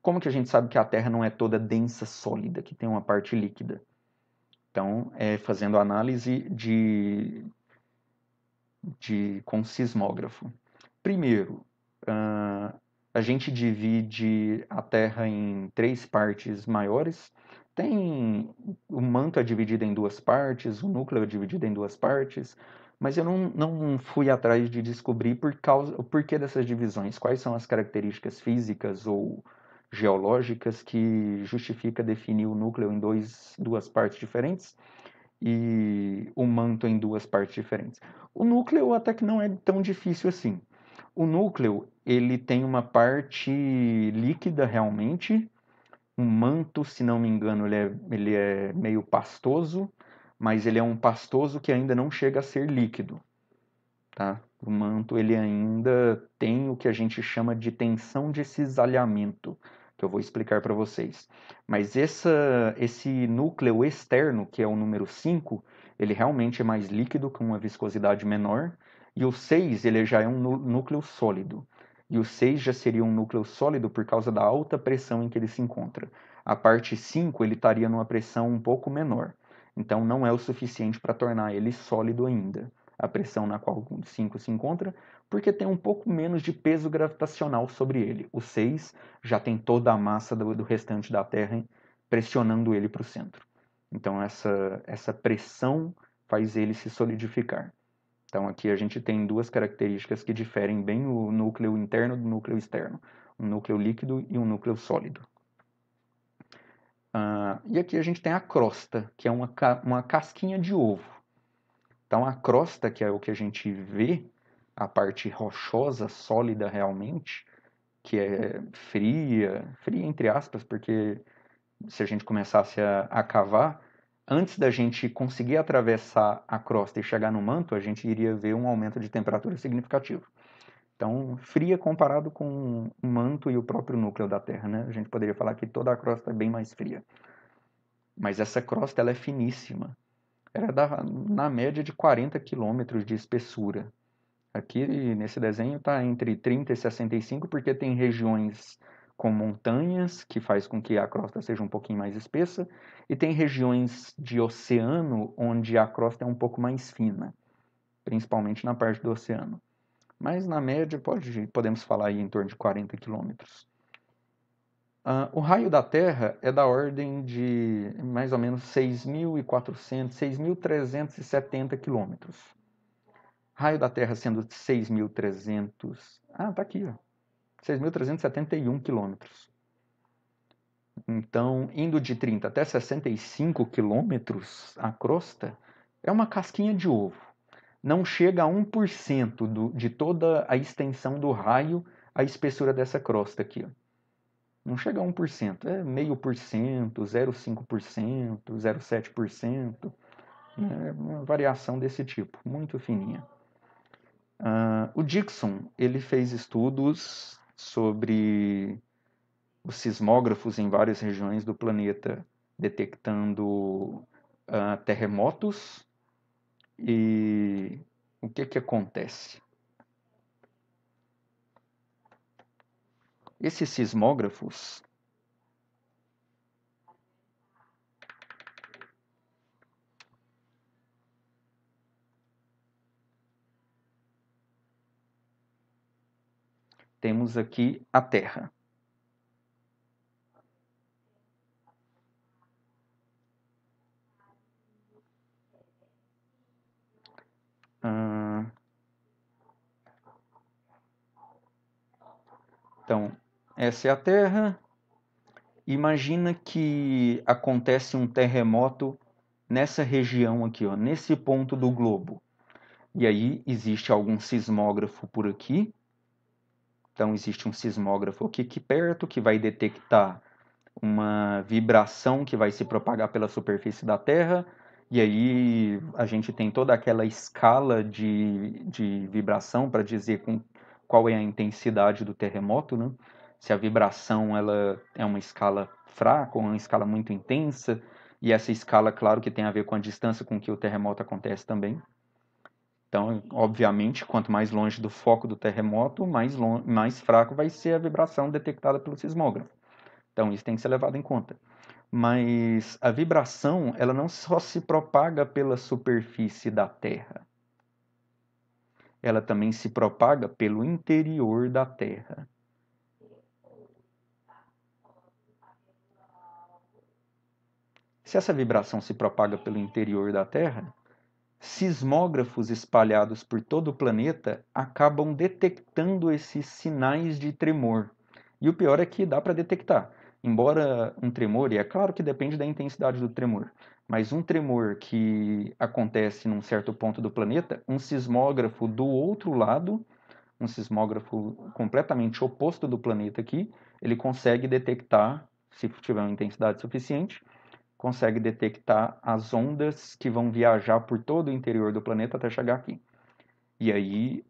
Como que a gente sabe que a Terra não é toda densa, sólida, que tem uma parte líquida? Então, é fazendo análise com sismógrafo. Primeiro, a gente divide a Terra em 3 partes maiores. O manto é dividido em 2 partes, o núcleo é dividido em 2 partes, mas eu não fui atrás de descobrir o porquê dessas divisões, quais são as características físicas ou geológicas que justifica definir o núcleo em 2 partes diferentes e o manto em 2 partes diferentes. O núcleo até que não é tão difícil assim. O núcleo, ele tem uma parte líquida realmente, um manto, se não me engano, ele é meio pastoso, mas ele é um pastoso que ainda não chega a ser líquido, tá? O manto, ele ainda tem o que a gente chama de tensão de cisalhamento, que eu vou explicar para vocês. Mas esse núcleo externo, que é o número 5, ele realmente é mais líquido, com uma viscosidade menor, e o 6, ele já é um núcleo sólido. E o 6 já seria um núcleo sólido por causa da alta pressão em que ele se encontra. A parte 5, ele estaria numa pressão um pouco menor. Então, não é o suficiente para tornar ele sólido ainda, a pressão na qual o 5 se encontra, porque tem um pouco menos de peso gravitacional sobre ele. O 6 já tem toda a massa do restante da Terra pressionando ele para o centro. Então, essa pressão faz ele se solidificar. Então, aqui a gente tem 2 características que diferem bem o núcleo interno do núcleo externo. Um núcleo líquido e um núcleo sólido. E aqui a gente tem a crosta, que é uma casquinha de ovo. Então, a crosta, que é o que a gente vê, a parte rochosa, sólida realmente, que é fria entre aspas, porque se a gente começasse a cavar, antes da gente conseguir atravessar a crosta e chegar no manto, a gente iria ver um aumento de temperatura significativo. Então, fria comparado com o manto e o próprio núcleo da Terra, né? A gente poderia falar que toda a crosta é bem mais fria. Mas essa crosta, ela é finíssima. Ela dá na média de 40 quilômetros de espessura. Aqui nesse desenho está entre 30 e 65, porque tem regiões com montanhas, que faz com que a crosta seja um pouquinho mais espessa, e tem regiões de oceano onde a crosta é um pouco mais fina, principalmente na parte do oceano. Mas na média podemos falar aí em torno de 40 quilômetros. O raio da Terra é da ordem de mais ou menos 6.400, 6.370 quilômetros. Raio da Terra sendo 6.300... tá aqui, ó. 6.371 quilômetros. Então, indo de 30 até 65 quilômetros, a crosta é uma casquinha de ovo. Não chega a 1% de toda a extensão do raio, a espessura dessa crosta aqui, ó. Não chega a 1%, é 0,5%, 0,5%, 0,7%, né? Uma variação desse tipo, muito fininha. O Dickson, ele fez estudos sobre os sismógrafos em várias regiões do planeta, detectando terremotos. E o que acontece? Esses sismógrafos, temos aqui a Terra. Então, essa é a Terra. Imagina que acontece um terremoto nessa região aqui, ó, nesse ponto do globo. E aí existe algum sismógrafo por aqui. Então existe um sismógrafo aqui perto que vai detectar uma vibração que vai se propagar pela superfície da Terra. E aí a gente tem toda aquela escala de vibração para dizer qual é a intensidade do terremoto, né? Se a vibração ela é uma escala fraca ou uma escala muito intensa. E essa escala, claro, que tem a ver com a distância com que o terremoto acontece também. Então, obviamente, quanto mais longe do foco do terremoto, mais fraco vai ser a vibração detectada pelo sismógrafo. Então, isso tem que ser levado em conta. Mas a vibração, ela não só se propaga pela superfície da Terra. Ela também se propaga pelo interior da Terra. Se essa vibração se propaga pelo interior da Terra, sismógrafos espalhados por todo o planeta acabam detectando esses sinais de tremor. E o pior é que dá para detectar. Embora um tremor, e é claro que depende da intensidade do tremor, mas um tremor que acontece num certo ponto do planeta, um sismógrafo do outro lado, um sismógrafo completamente oposto do planeta aqui, ele consegue detectar, se tiver uma intensidade suficiente, consegue detectar as ondas que vão viajar por todo o interior do planeta até chegar aqui. E aí,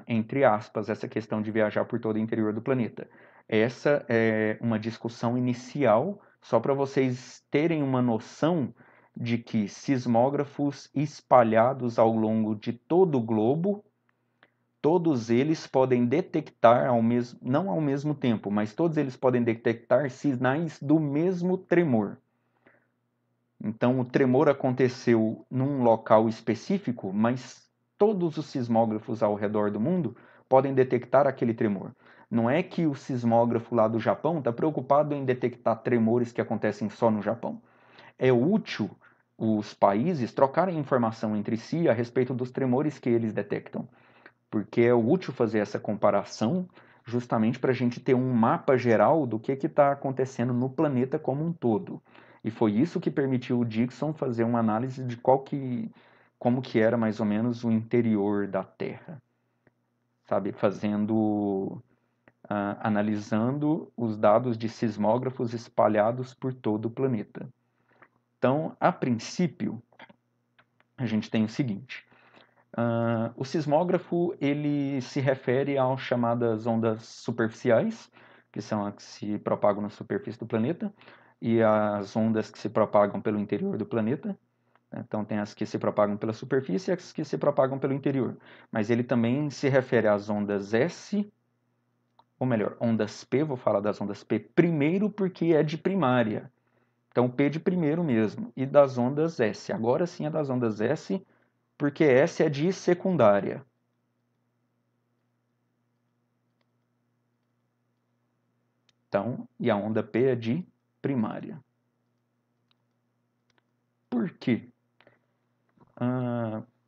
entre aspas, essa questão de viajar por todo o interior do planeta. Essa é uma discussão inicial, só para vocês terem uma noção de que sismógrafos espalhados ao longo de todo o globo, todos eles podem detectar, não ao mesmo tempo, mas todos eles podem detectar sinais do mesmo tremor. Então, o tremor aconteceu num local específico, mas todos os sismógrafos ao redor do mundo podem detectar aquele tremor. Não é que o sismógrafo lá do Japão está preocupado em detectar tremores que acontecem só no Japão. É útil os países trocarem informação entre si a respeito dos tremores que eles detectam, porque é útil fazer essa comparação justamente para a gente ter um mapa geral do que está acontecendo no planeta como um todo. E foi isso que permitiu o Dickson fazer uma análise de como que era mais ou menos o interior da Terra, sabe, analisando os dados de sismógrafos espalhados por todo o planeta. Então, a princípio, a gente tem o seguinte: o sismógrafo ele se refere às chamadas ondas superficiais, que são as que se propagam na superfície do planeta, e as ondas que se propagam pelo interior do planeta. Então, tem as que se propagam pela superfície e as que se propagam pelo interior. Mas ele também se refere às ondas S, ou melhor, ondas P, vou falar das ondas P primeiro porque é de primária. Então, P de primeiro mesmo. E das ondas S. Agora sim é das ondas S, porque S é de secundária. Então, e a onda P é de primária. Por quê?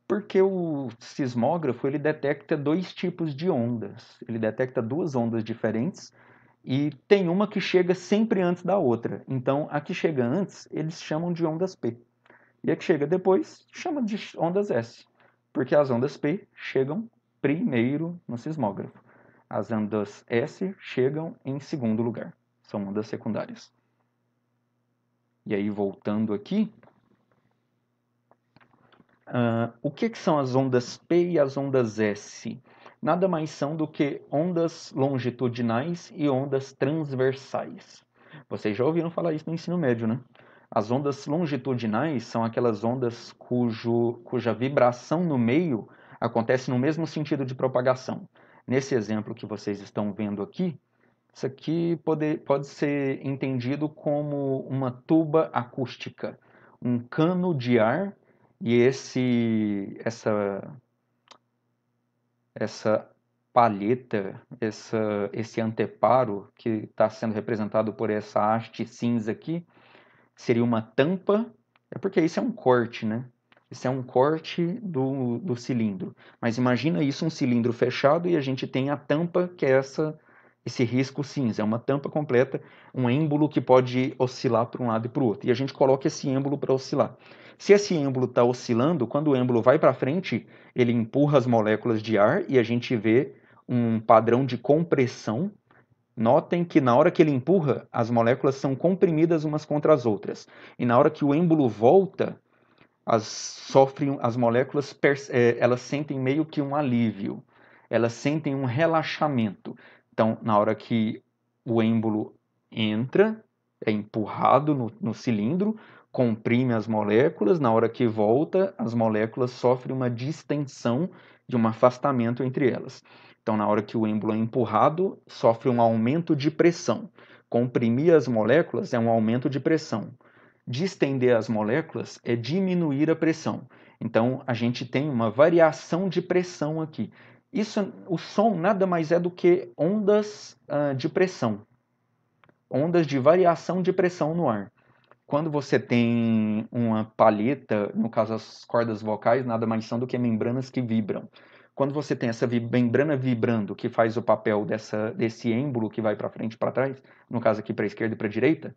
Porque o sismógrafo ele detecta dois tipos de ondas. Ele detecta duas ondas diferentes e tem uma que chega sempre antes da outra. Então, a que chega antes, eles chamam de ondas P. E a que chega depois, chama de ondas S. Porque as ondas P chegam primeiro no sismógrafo. As ondas S chegam em segundo lugar. São ondas secundárias. E aí, voltando aqui, o que são as ondas P e as ondas S? Nada mais são do que ondas longitudinais e ondas transversais. Vocês já ouviram falar isso no ensino médio, né? As ondas longitudinais são aquelas ondas cuja vibração no meio acontece no mesmo sentido de propagação. Nesse exemplo que vocês estão vendo aqui, isso aqui pode ser entendido como uma tuba acústica, um cano de ar, e essa palheta, esse anteparo que está sendo representado por essa haste cinza aqui, seria uma tampa, é porque isso é um corte, né? Isso é um corte do cilindro. Mas imagina isso, um cilindro fechado, e a gente tem a tampa, que é esse risco cinza. É uma tampa completa, um êmbolo que pode oscilar para um lado e para o outro. E a gente coloca esse êmbolo para oscilar. Se esse êmbolo está oscilando, quando o êmbolo vai para frente, ele empurra as moléculas de ar e a gente vê um padrão de compressão. Notem que na hora que ele empurra, as moléculas são comprimidas umas contra as outras. E na hora que o êmbolo volta, as moléculas elas sentem meio que um alívio. Elas sentem um relaxamento. Então, na hora que o êmbolo entra, é empurrado no cilindro, comprime as moléculas. Na hora que volta, as moléculas sofrem uma distensão de um afastamento entre elas. Então, na hora que o êmbolo é empurrado, sofre um aumento de pressão. Comprimir as moléculas é um aumento de pressão. Distender as moléculas é diminuir a pressão. Então, a gente tem uma variação de pressão aqui. O som nada mais é do que ondas de pressão, ondas de variação de pressão no ar. Quando você tem uma palheta, no caso as cordas vocais, nada mais são do que membranas que vibram. Quando você tem essa membrana vibrando, que faz o papel desse êmbolo que vai para frente e para trás, no caso aqui para a esquerda e para a direita,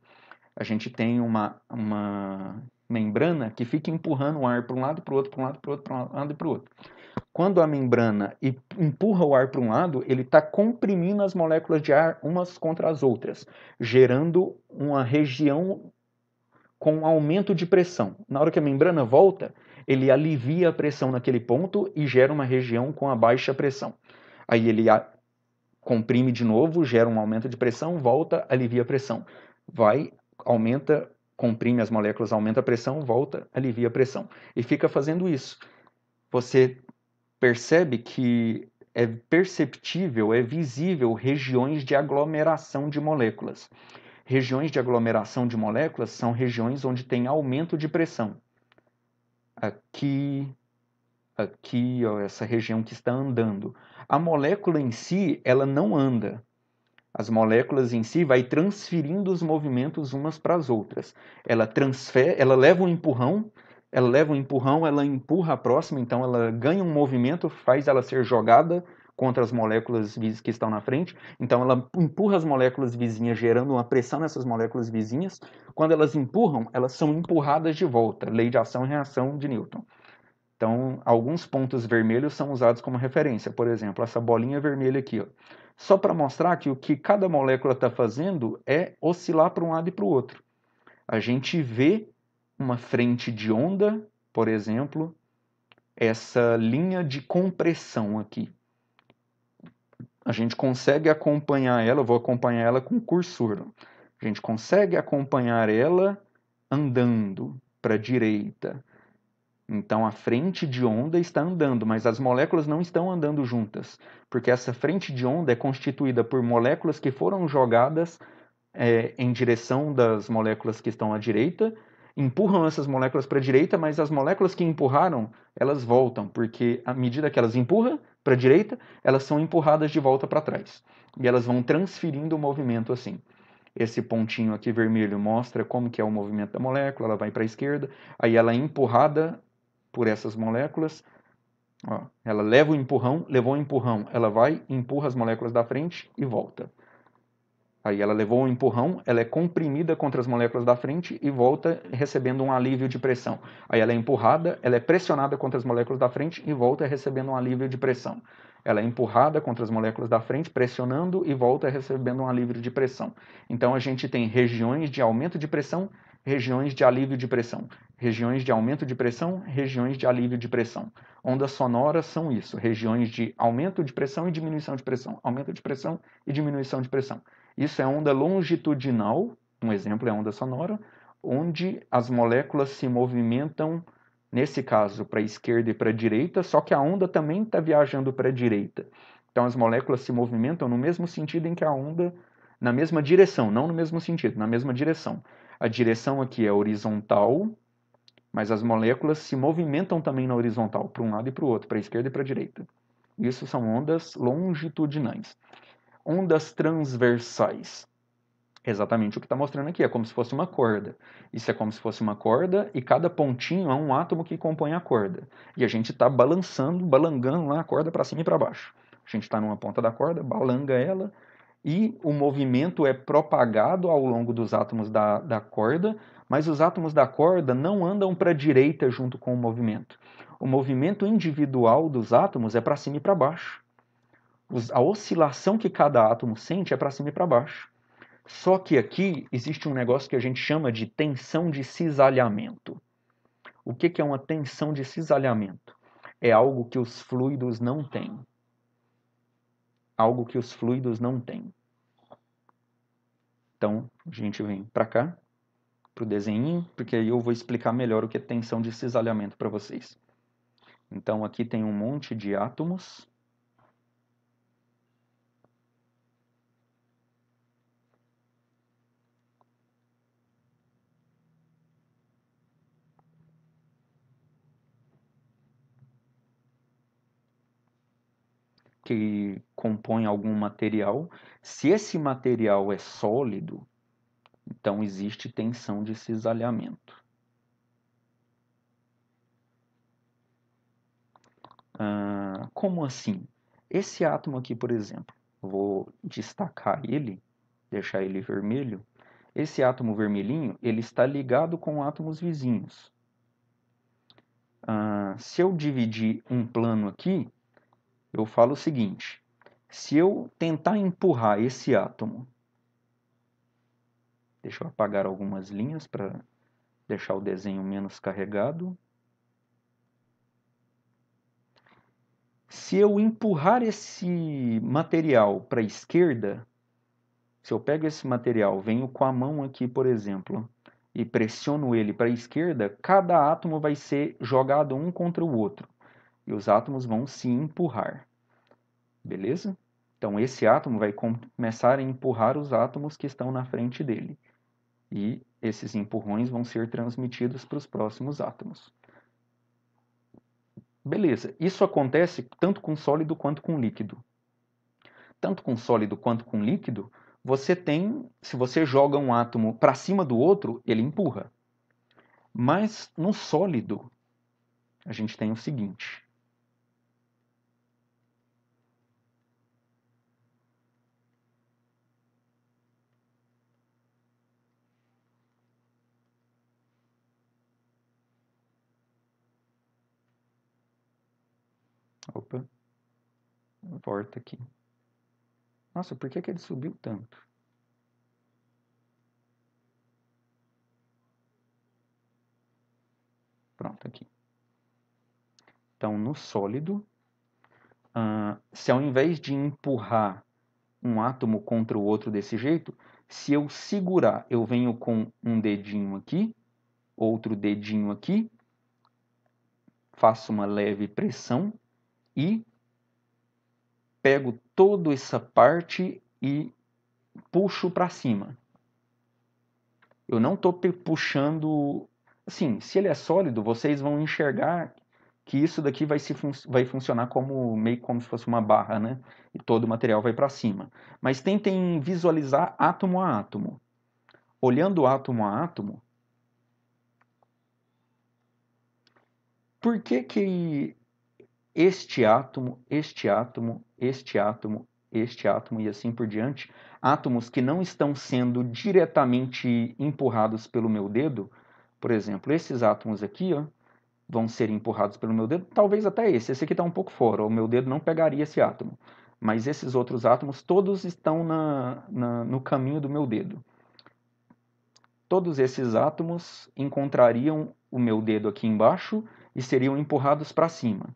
a gente tem uma membrana que fica empurrando o ar para um lado e para o outro, para um lado e para o outro, para um lado e para o outro. Quando a membrana empurra o ar para um lado, ele está comprimindo as moléculas de ar umas contra as outras, gerando uma região com aumento de pressão. Na hora que a membrana volta, ele alivia a pressão naquele ponto e gera uma região com a baixa pressão. Aí ele comprime de novo, gera um aumento de pressão, volta, alivia a pressão. Vai, aumenta, comprime as moléculas, aumenta a pressão, volta, alivia a pressão. E fica fazendo isso. Você percebe que é perceptível, é visível regiões de aglomeração de moléculas. Regiões de aglomeração de moléculas são regiões onde tem aumento de pressão. Aqui, ó, essa região que está andando. A molécula em si, ela não anda. As moléculas em si vai transferindo os movimentos umas para as outras. Ela leva um empurrão, ela empurra a próxima, então ela ganha um movimento, faz ela ser jogada contra as moléculas que estão na frente. Então ela empurra as moléculas vizinhas, gerando uma pressão nessas moléculas vizinhas. Quando elas empurram, elas são empurradas de volta. Lei de ação e reação de Newton. Então, alguns pontos vermelhos são usados como referência. Por exemplo, essa bolinha vermelha aqui, ó. Só para mostrar que o que cada molécula está fazendo é oscilar para um lado e para o outro. A gente vê uma frente de onda, por exemplo, essa linha de compressão aqui. A gente consegue acompanhar ela, eu vou acompanhar ela com cursor. A gente consegue acompanhar ela andando para a direita. Então a frente de onda está andando, mas as moléculas não estão andando juntas, porque essa frente de onda é constituída por moléculas que foram jogadas em direção das moléculas que estão à direita, empurram essas moléculas para a direita, mas as moléculas que empurraram, elas voltam, porque à medida que elas empurram para a direita, elas são empurradas de volta para trás. E elas vão transferindo o movimento assim. Esse pontinho aqui vermelho mostra como que é o movimento da molécula, ela vai para a esquerda, aí ela é empurrada por essas moléculas, ó, ela leva o empurrão, levou o empurrão, ela vai, empurra as moléculas da frente e volta. Aí ela levou um empurrão, ela é comprimida contra as moléculas da frente e volta recebendo um alívio de pressão. Aí ela é empurrada, ela é pressionada contra as moléculas da frente e volta recebendo um alívio de pressão. Ela é empurrada contra as moléculas da frente, pressionando e volta recebendo um alívio de pressão. Então a gente tem regiões de aumento de pressão, regiões de alívio de pressão. Regiões de aumento de pressão, regiões de alívio de pressão. Ondas sonoras são isso, regiões de aumento de pressão e diminuição de pressão. Aumento de pressão e diminuição de pressão. Isso é onda longitudinal, um exemplo é a onda sonora, onde as moléculas se movimentam, nesse caso, para a esquerda e para a direita, só que a onda também está viajando para a direita. Então as moléculas se movimentam no mesmo sentido em que a onda, na mesma direção, não no mesmo sentido, na mesma direção. A direção aqui é horizontal, mas as moléculas se movimentam também na horizontal, para um lado e para o outro, para a esquerda e para a direita. Isso são ondas longitudinais. Ondas transversais. Exatamente o que está mostrando aqui, é como se fosse uma corda. Isso é como se fosse uma corda e cada pontinho é um átomo que compõe a corda. E a gente está balançando, balangando lá a corda para cima e para baixo. A gente está numa ponta da corda, balanga ela e o movimento é propagado ao longo dos átomos da corda, mas os átomos da corda não andam para a direita junto com o movimento. O movimento individual dos átomos é para cima e para baixo. A oscilação que cada átomo sente é para cima e para baixo. Só que aqui existe um negócio que a gente chama de tensão de cisalhamento. O que é uma tensão de cisalhamento? É algo que os fluidos não têm. Algo que os fluidos não têm. Então, a gente vem para cá, para o desenho, porque aí eu vou explicar melhor o que é tensão de cisalhamento para vocês. Então, aqui tem um monte de átomos. Que compõe algum material. Se esse material é sólido, então existe tensão de cisalhamento. Como assim? Esse átomo aqui, por exemplo, vou destacar ele, deixar ele vermelho. Esse átomo vermelhinho, ele está ligado com átomos vizinhos. Se eu dividir um plano aqui, eu falo o seguinte: se eu tentar empurrar esse átomo, deixa eu apagar algumas linhas para deixar o desenho menos carregado. Se eu empurrar esse material para a esquerda, se eu pego esse material, venho com a mão aqui, por exemplo, e pressiono ele para a esquerda, cada átomo vai ser jogado um contra o outro. E os átomos vão se empurrar. Beleza? Então esse átomo vai começar a empurrar os átomos que estão na frente dele. E esses empurrões vão ser transmitidos para os próximos átomos. Beleza, isso acontece tanto com sólido quanto com líquido. Tanto com sólido quanto com líquido, você tem, se você joga um átomo para cima do outro, ele empurra. Mas no sólido, a gente tem o seguinte. Opa, volta aqui. Nossa, por que ele subiu tanto? Pronto, aqui. Então, no sólido, se ao invés de empurrar um átomo contra o outro desse jeito, se eu segurar, eu venho com um dedinho aqui, outro dedinho aqui, faço uma leve pressão e pego toda essa parte e puxo para cima. Eu não estou puxando... Assim, se ele é sólido, vocês vão enxergar que isso daqui vai funcionar meio como se fosse uma barra, né? E todo o material vai para cima. Mas tentem visualizar átomo a átomo. Olhando átomo a átomo, por que este átomo, este átomo, este átomo, este átomo e assim por diante, átomos que não estão sendo diretamente empurrados pelo meu dedo, por exemplo, esses átomos aqui, ó, vão ser empurrados pelo meu dedo, talvez até esse aqui está um pouco fora, o meu dedo não pegaria esse átomo, mas esses outros átomos todos estão no caminho do meu dedo. Todos esses átomos encontrariam o meu dedo aqui embaixo e seriam empurrados para cima.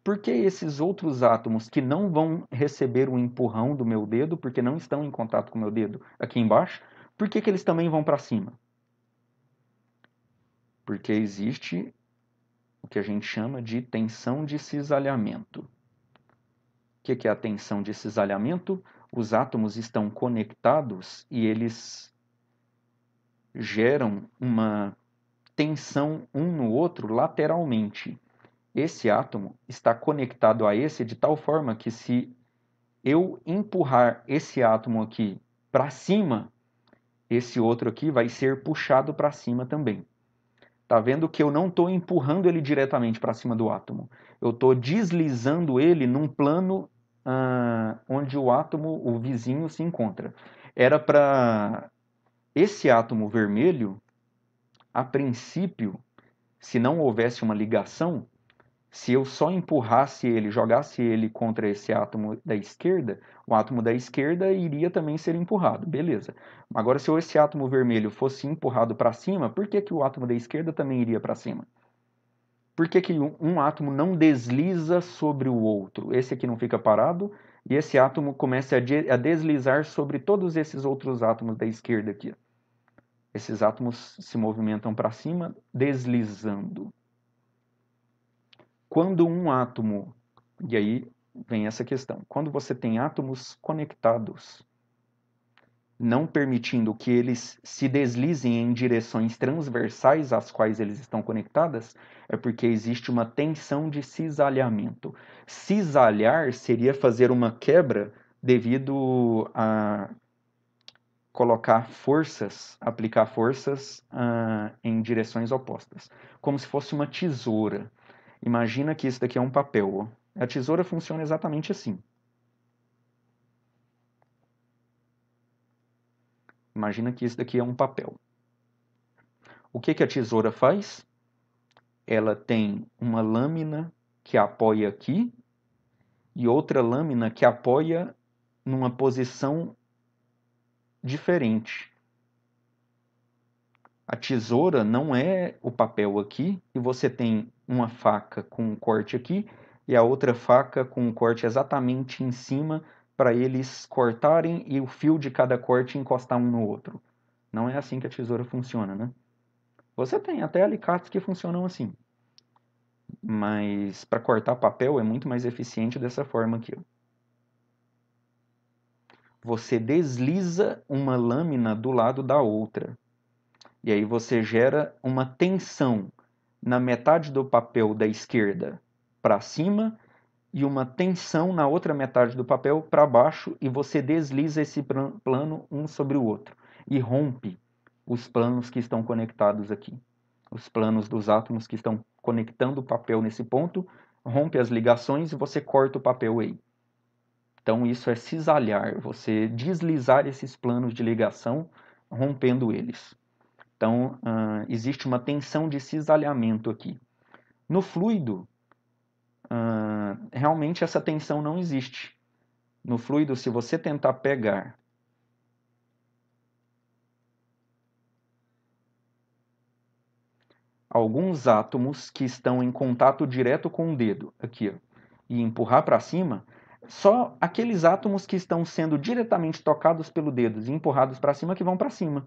Por que esses outros átomos que não vão receber o empurrão do meu dedo, porque não estão em contato com o meu dedo aqui embaixo, por que eles também vão para cima? Porque existe o que a gente chama de tensão de cisalhamento. O que é a tensão de cisalhamento? Os átomos estão conectados e eles geram uma tensão um no outro lateralmente. Esse átomo está conectado a esse de tal forma que se eu empurrar esse átomo aqui para cima, esse outro aqui vai ser puxado para cima também. Tá vendo que eu não estou empurrando ele diretamente para cima do átomo. Eu estou deslizando ele num plano onde o átomo, o vizinho, se encontra. Era para esse átomo vermelho, a princípio, se não houvesse uma ligação, se eu só empurrasse ele, jogasse ele contra esse átomo da esquerda, o átomo da esquerda iria também ser empurrado, beleza. Agora, se esse átomo vermelho fosse empurrado para cima, por que o átomo da esquerda também iria para cima? Por que um átomo não desliza sobre o outro? Esse aqui não fica parado e esse átomo começa a deslizar sobre todos esses outros átomos da esquerda aqui. Esses átomos se movimentam para cima, deslizando. Quando um átomo, e aí vem essa questão, quando você tem átomos conectados, não permitindo que eles se deslizem em direções transversais às quais eles estão conectadas, é porque existe uma tensão de cisalhamento. Cisalhar seria fazer uma quebra devido a colocar forças, aplicar forças em direções opostas, como se fosse uma tesoura. Imagina que isso daqui é um papel. Ó. A tesoura funciona exatamente assim. Imagina que isso daqui é um papel. O que a tesoura faz? Ela tem uma lâmina que apoia aqui e outra lâmina que apoia numa posição diferente. A tesoura não é o papel aqui e você tem uma faca com um corte aqui e a outra faca com um corte exatamente em cima para eles cortarem e o fio de cada corte encostar um no outro. Não é assim que a tesoura funciona, né? Você tem até alicates que funcionam assim. Mas para cortar papel é muito mais eficiente dessa forma aqui. Ó. Você desliza uma lâmina do lado da outra. E aí você gera uma tensão na metade do papel da esquerda para cima e uma tensão na outra metade do papel para baixo e você desliza esse plano um sobre o outro e rompe os planos que estão conectados aqui. Os planos dos átomos que estão conectando o papel nesse ponto, rompe as ligações e você corta o papel aí. Então isso é cisalhar, você deslizar esses planos de ligação, rompendo eles. Então, existe uma tensão de cisalhamento aqui. No fluido, realmente essa tensão não existe. No fluido, se você tentar pegar alguns átomos que estão em contato direto com o dedo, aqui, ó, e empurrar para cima, só aqueles átomos que estão sendo diretamente tocados pelo dedo e empurrados para cima que vão para cima.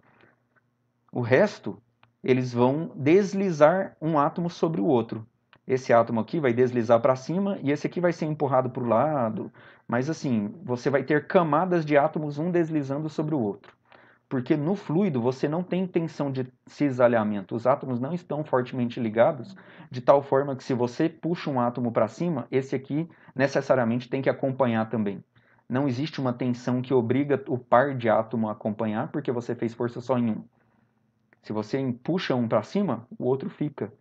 O resto, eles vão deslizar um átomo sobre o outro. Esse átomo aqui vai deslizar para cima e esse aqui vai ser empurrado para o lado. Mas assim, você vai ter camadas de átomos um deslizando sobre o outro. Porque no fluido você não tem tensão de cisalhamento. Os átomos não estão fortemente ligados, de tal forma que se você puxa um átomo para cima, esse aqui necessariamente tem que acompanhar também. Não existe uma tensão que obriga o par de átomo a acompanhar, porque você fez força só em um. Se você puxa um para cima, o outro fica.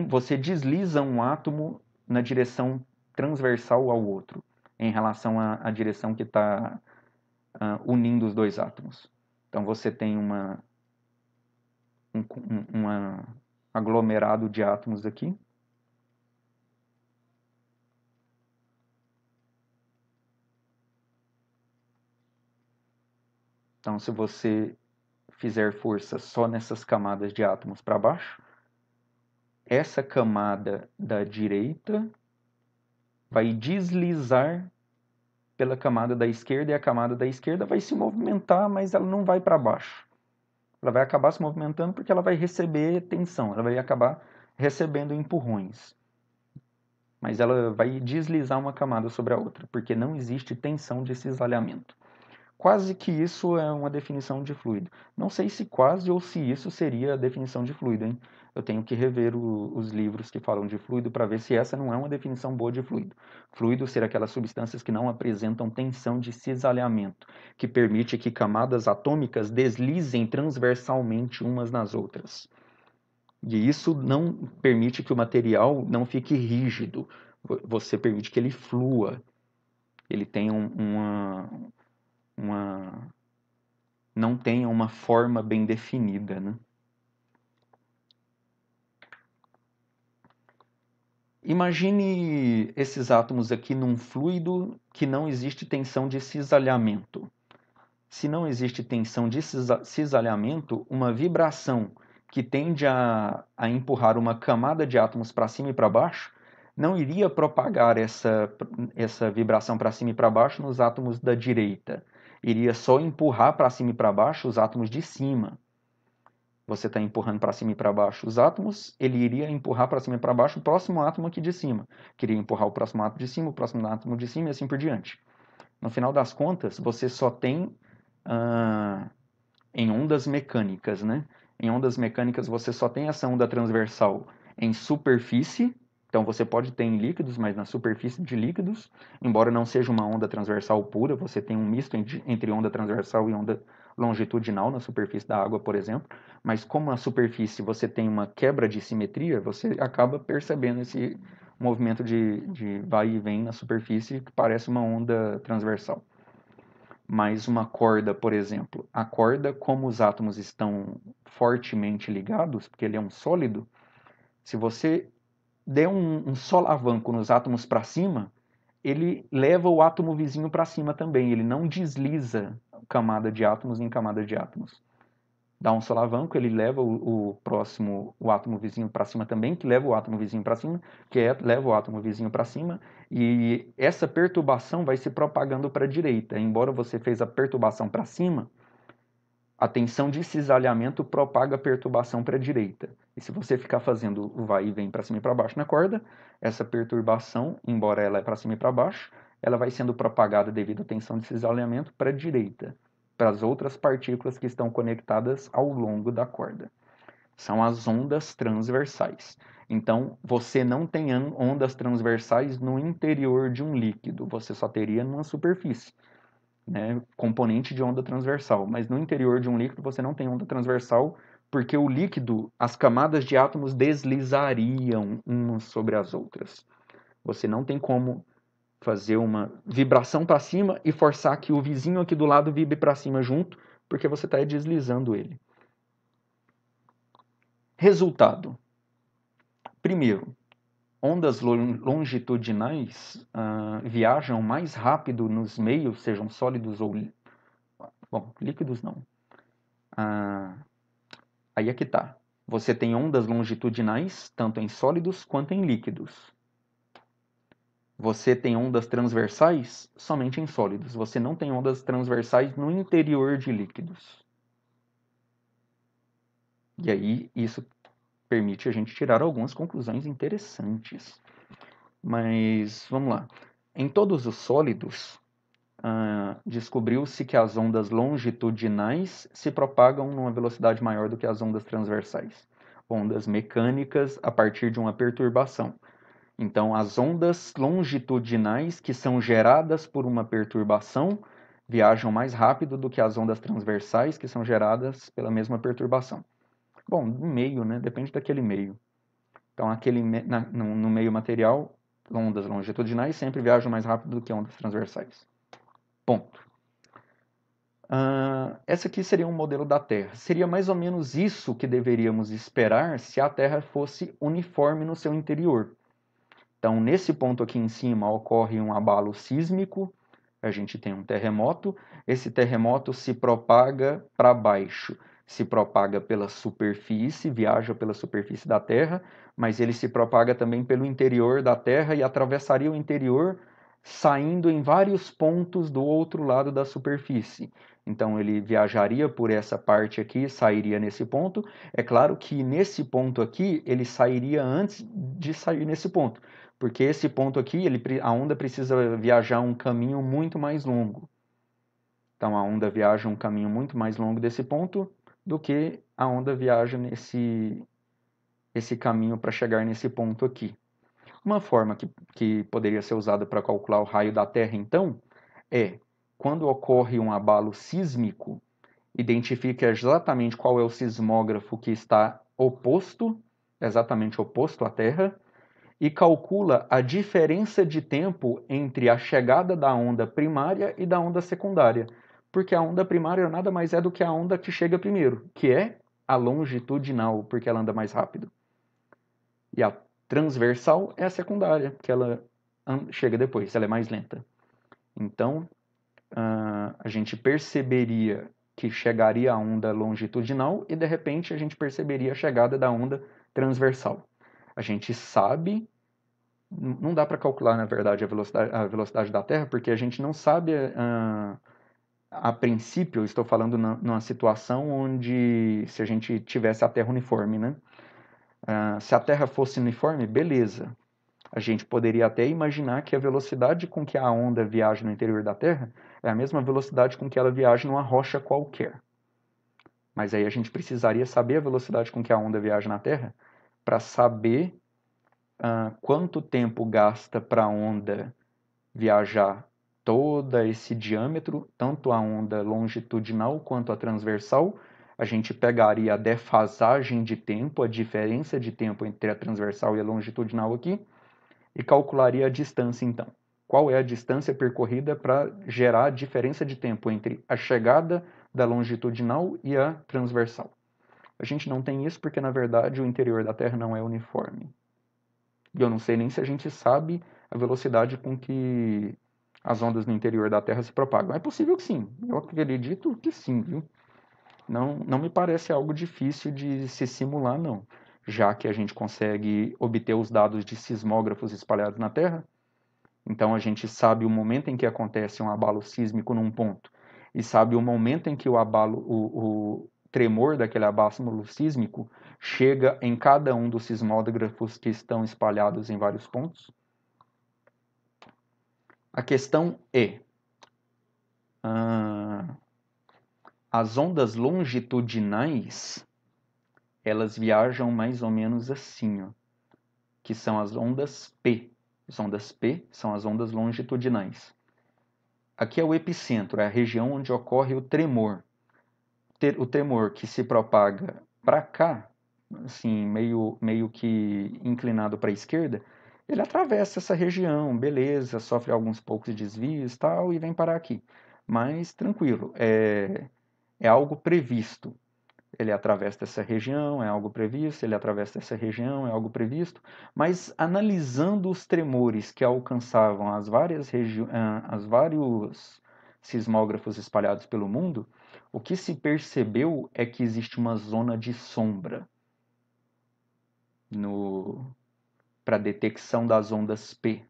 Você desliza um átomo na direção transversal ao outro, em relação à direção que está unindo os dois átomos. Então você tem um aglomerado de átomos aqui. Então se você fizer força só nessas camadas de átomos para baixo, essa camada da direita vai deslizar pela camada da esquerda e a camada da esquerda vai se movimentar, mas ela não vai para baixo. Ela vai acabar se movimentando porque ela vai receber tensão, ela vai acabar recebendo empurrões. Mas ela vai deslizar uma camada sobre a outra, porque não existe tensão de cisalhamento. Quase que isso é uma definição de fluido. Não sei se quase ou se isso seria a definição de fluido, hein? Eu tenho que rever os livros que falam de fluido para ver se essa não é uma definição boa de fluido. Fluido ser aquelas substâncias que não apresentam tensão de cisalhamento, que permite que camadas atômicas deslizem transversalmente umas nas outras. E isso não permite que o material não fique rígido. Você permite que ele flua. Ele tenha não tenha uma forma bem definida, né? Imagine esses átomos aqui num fluido que não existe tensão de cisalhamento. Se não existe tensão de cisalhamento, uma vibração que tende a empurrar uma camada de átomos para cima e para baixo não iria propagar essa vibração para cima e para baixo nos átomos da direita. Iria só empurrar para cima e para baixo os átomos de cima. Você está empurrando para cima e para baixo os átomos, ele iria empurrar para cima e para baixo o próximo átomo aqui de cima. Queria empurrar o próximo átomo de cima, o próximo átomo de cima e assim por diante. No final das contas, você só tem em ondas mecânicas, né? Em ondas mecânicas você só tem essa onda transversal em superfície, então você pode ter em líquidos, mas na superfície de líquidos, embora não seja uma onda transversal pura, você tem um misto entre onda transversal e onda longitudinal na superfície da água, por exemplo, mas como na superfície você tem uma quebra de simetria, você acaba percebendo esse movimento de vai e vem na superfície que parece uma onda transversal. Mas uma corda, por exemplo, a corda, como os átomos estão fortemente ligados, porque ele é um sólido, se você der um solavanco nos átomos para cima, ele leva o átomo vizinho para cima também, ele não desliza camada de átomos em camada de átomos. Dá um solavanco, ele leva o átomo vizinho para cima também, que leva o átomo vizinho para cima, leva o átomo vizinho para cima, e essa perturbação vai se propagando para a direita. Embora você fez a perturbação para cima, a tensão de cisalhamento propaga a perturbação para a direita. E se você ficar fazendo o vai e vem para cima e para baixo na corda, essa perturbação, embora ela é para cima e para baixo, ela vai sendo propagada devido à tensão de cisalhamento para a direita, para as outras partículas que estão conectadas ao longo da corda. São as ondas transversais. Então, você não tem ondas transversais no interior de um líquido, você só teria numa superfície. Né, componente de onda transversal, mas no interior de um líquido você não tem onda transversal porque o líquido, as camadas de átomos deslizariam umas sobre as outras. Você não tem como fazer uma vibração para cima e forçar que o vizinho aqui do lado vibre para cima junto, porque você está deslizando ele. Resultado. Primeiro, ondas longitudinais viajam mais rápido nos meios, sejam sólidos ou líquidos não. Aí é que tá. Você tem ondas longitudinais, tanto em sólidos quanto em líquidos. Você tem ondas transversais somente em sólidos. Você não tem ondas transversais no interior de líquidos. E aí, isso permite a gente tirar algumas conclusões interessantes. Mas vamos lá. Em todos os sólidos, descobriu-se que as ondas longitudinais se propagam numa velocidade maior do que as ondas transversais. Ondas mecânicas a partir de uma perturbação. Então, as ondas longitudinais que são geradas por uma perturbação viajam mais rápido do que as ondas transversais que são geradas pela mesma perturbação. Bom, no meio, né? Depende daquele meio. Então, no meio material, ondas longitudinais sempre viajam mais rápido do que ondas transversais. Ponto. Essa aqui seria um modelo da Terra. Seria mais ou menos isso que deveríamos esperar se a Terra fosse uniforme no seu interior. Então, nesse ponto aqui em cima, ocorre um abalo sísmico, a gente tem um terremoto, esse terremoto se propaga para baixo, se propaga pela superfície, viaja pela superfície da Terra, mas ele se propaga também pelo interior da Terra e atravessaria o interior, saindo em vários pontos do outro lado da superfície. Então, ele viajaria por essa parte aqui, sairia nesse ponto. É claro que nesse ponto aqui, ele sairia antes de sair nesse ponto. Porque esse ponto aqui, a onda precisa viajar um caminho muito mais longo. Então, a onda viaja um caminho muito mais longo desse ponto do que a onda viaja esse caminho para chegar nesse ponto aqui. Uma forma que poderia ser usada para calcular o raio da Terra, então, é quando ocorre um abalo sísmico, identifique exatamente qual é o sismógrafo que está exatamente oposto à Terra, e calcula a diferença de tempo entre a chegada da onda primária e da onda secundária. Porque a onda primária nada mais é do que a onda que chega primeiro, que é a longitudinal, porque ela anda mais rápido. E a transversal é a secundária, que ela chega depois, ela é mais lenta. Então, a gente perceberia que chegaria a onda longitudinal e, de repente, a gente perceberia a chegada da onda transversal. A gente sabe, não dá para calcular, na verdade, a velocidade da Terra, porque a gente não sabe, a princípio, eu estou falando numa situação onde, se a gente tivesse a Terra uniforme, né? Se a Terra fosse uniforme, beleza. A gente poderia até imaginar que a velocidade com que a onda viaja no interior da Terra é a mesma velocidade com que ela viaja numa rocha qualquer. Mas aí a gente precisaria saber a velocidade com que a onda viaja na Terra para saber quanto tempo gasta para a onda viajar todo esse diâmetro, tanto a onda longitudinal quanto a transversal. A gente pegaria a defasagem de tempo, a diferença de tempo entre a transversal e a longitudinal aqui, e calcularia a distância, então. Qual é a distância percorrida para gerar a diferença de tempo entre a chegada da longitudinal e a transversal? A gente não tem isso porque, na verdade, o interior da Terra não é uniforme. E eu não sei nem se a gente sabe a velocidade com que as ondas no interior da Terra se propagam. É possível que sim. Eu acredito que sim, viu? Não me parece algo difícil de se simular, não. Já que a gente consegue obter os dados de sismógrafos espalhados na Terra, então a gente sabe o momento em que acontece um abalo sísmico num ponto e sabe o momento em que o tremor daquele abalo sísmico chega em cada um dos sismógrafos que estão espalhados em vários pontos. A questão é, as ondas longitudinais, elas viajam mais ou menos assim, ó, que são as ondas P. As ondas P são as ondas longitudinais. Aqui é o epicentro, é a região onde ocorre o tremor. O tremor que se propaga para cá, assim, meio que inclinado para a esquerda, ele atravessa essa região, beleza, sofre alguns poucos desvios tal, e vem parar aqui. Mas tranquilo, é algo previsto. Ele atravessa essa região, é algo previsto, ele atravessa essa região, é algo previsto, mas analisando os tremores que alcançavam as vários sismógrafos espalhados pelo mundo, o que se percebeu é que existe uma zona de sombra para detecção das ondas P.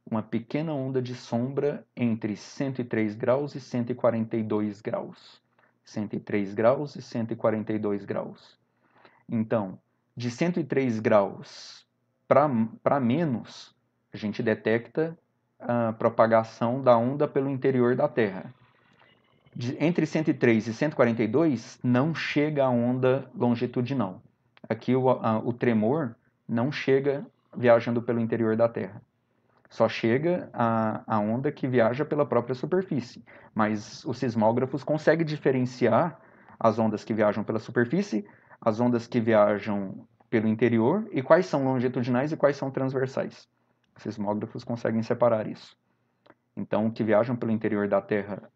Uma pequena onda de sombra entre 103 graus e 142 graus. 103 graus e 142 graus. Então, De 103 graus para menos, a gente detecta a propagação da onda pelo interior da Terra. Entre 103 e 142, não chega a onda longitudinal. Aqui o tremor não chega viajando pelo interior da Terra. Só chega a onda que viaja pela própria superfície. Mas os sismógrafos conseguem diferenciar as ondas que viajam pela superfície, as ondas que viajam pelo interior, e quais são longitudinais e quais são transversais. Os sismógrafos conseguem separar isso. Então, que viajam pelo interior da Terra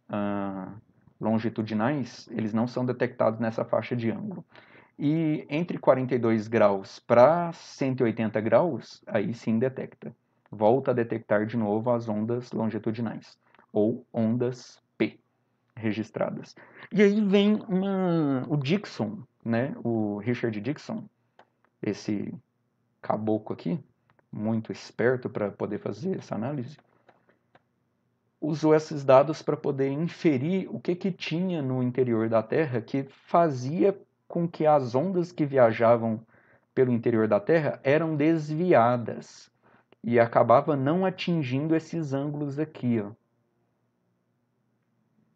longitudinais, eles não são detectados nessa faixa de ângulo. E entre 42 graus para 180 graus, aí sim detecta. Volta a detectar de novo as ondas longitudinais, ou ondas P registradas. E aí vem o Dixon, né? O Richard Dixon, esse caboclo aqui, muito esperto para poder fazer essa análise, usou esses dados para poder inferir o que tinha no interior da Terra que fazia com que as ondas que viajavam pelo interior da Terra eram desviadas e acabava não atingindo esses ângulos aqui, ó.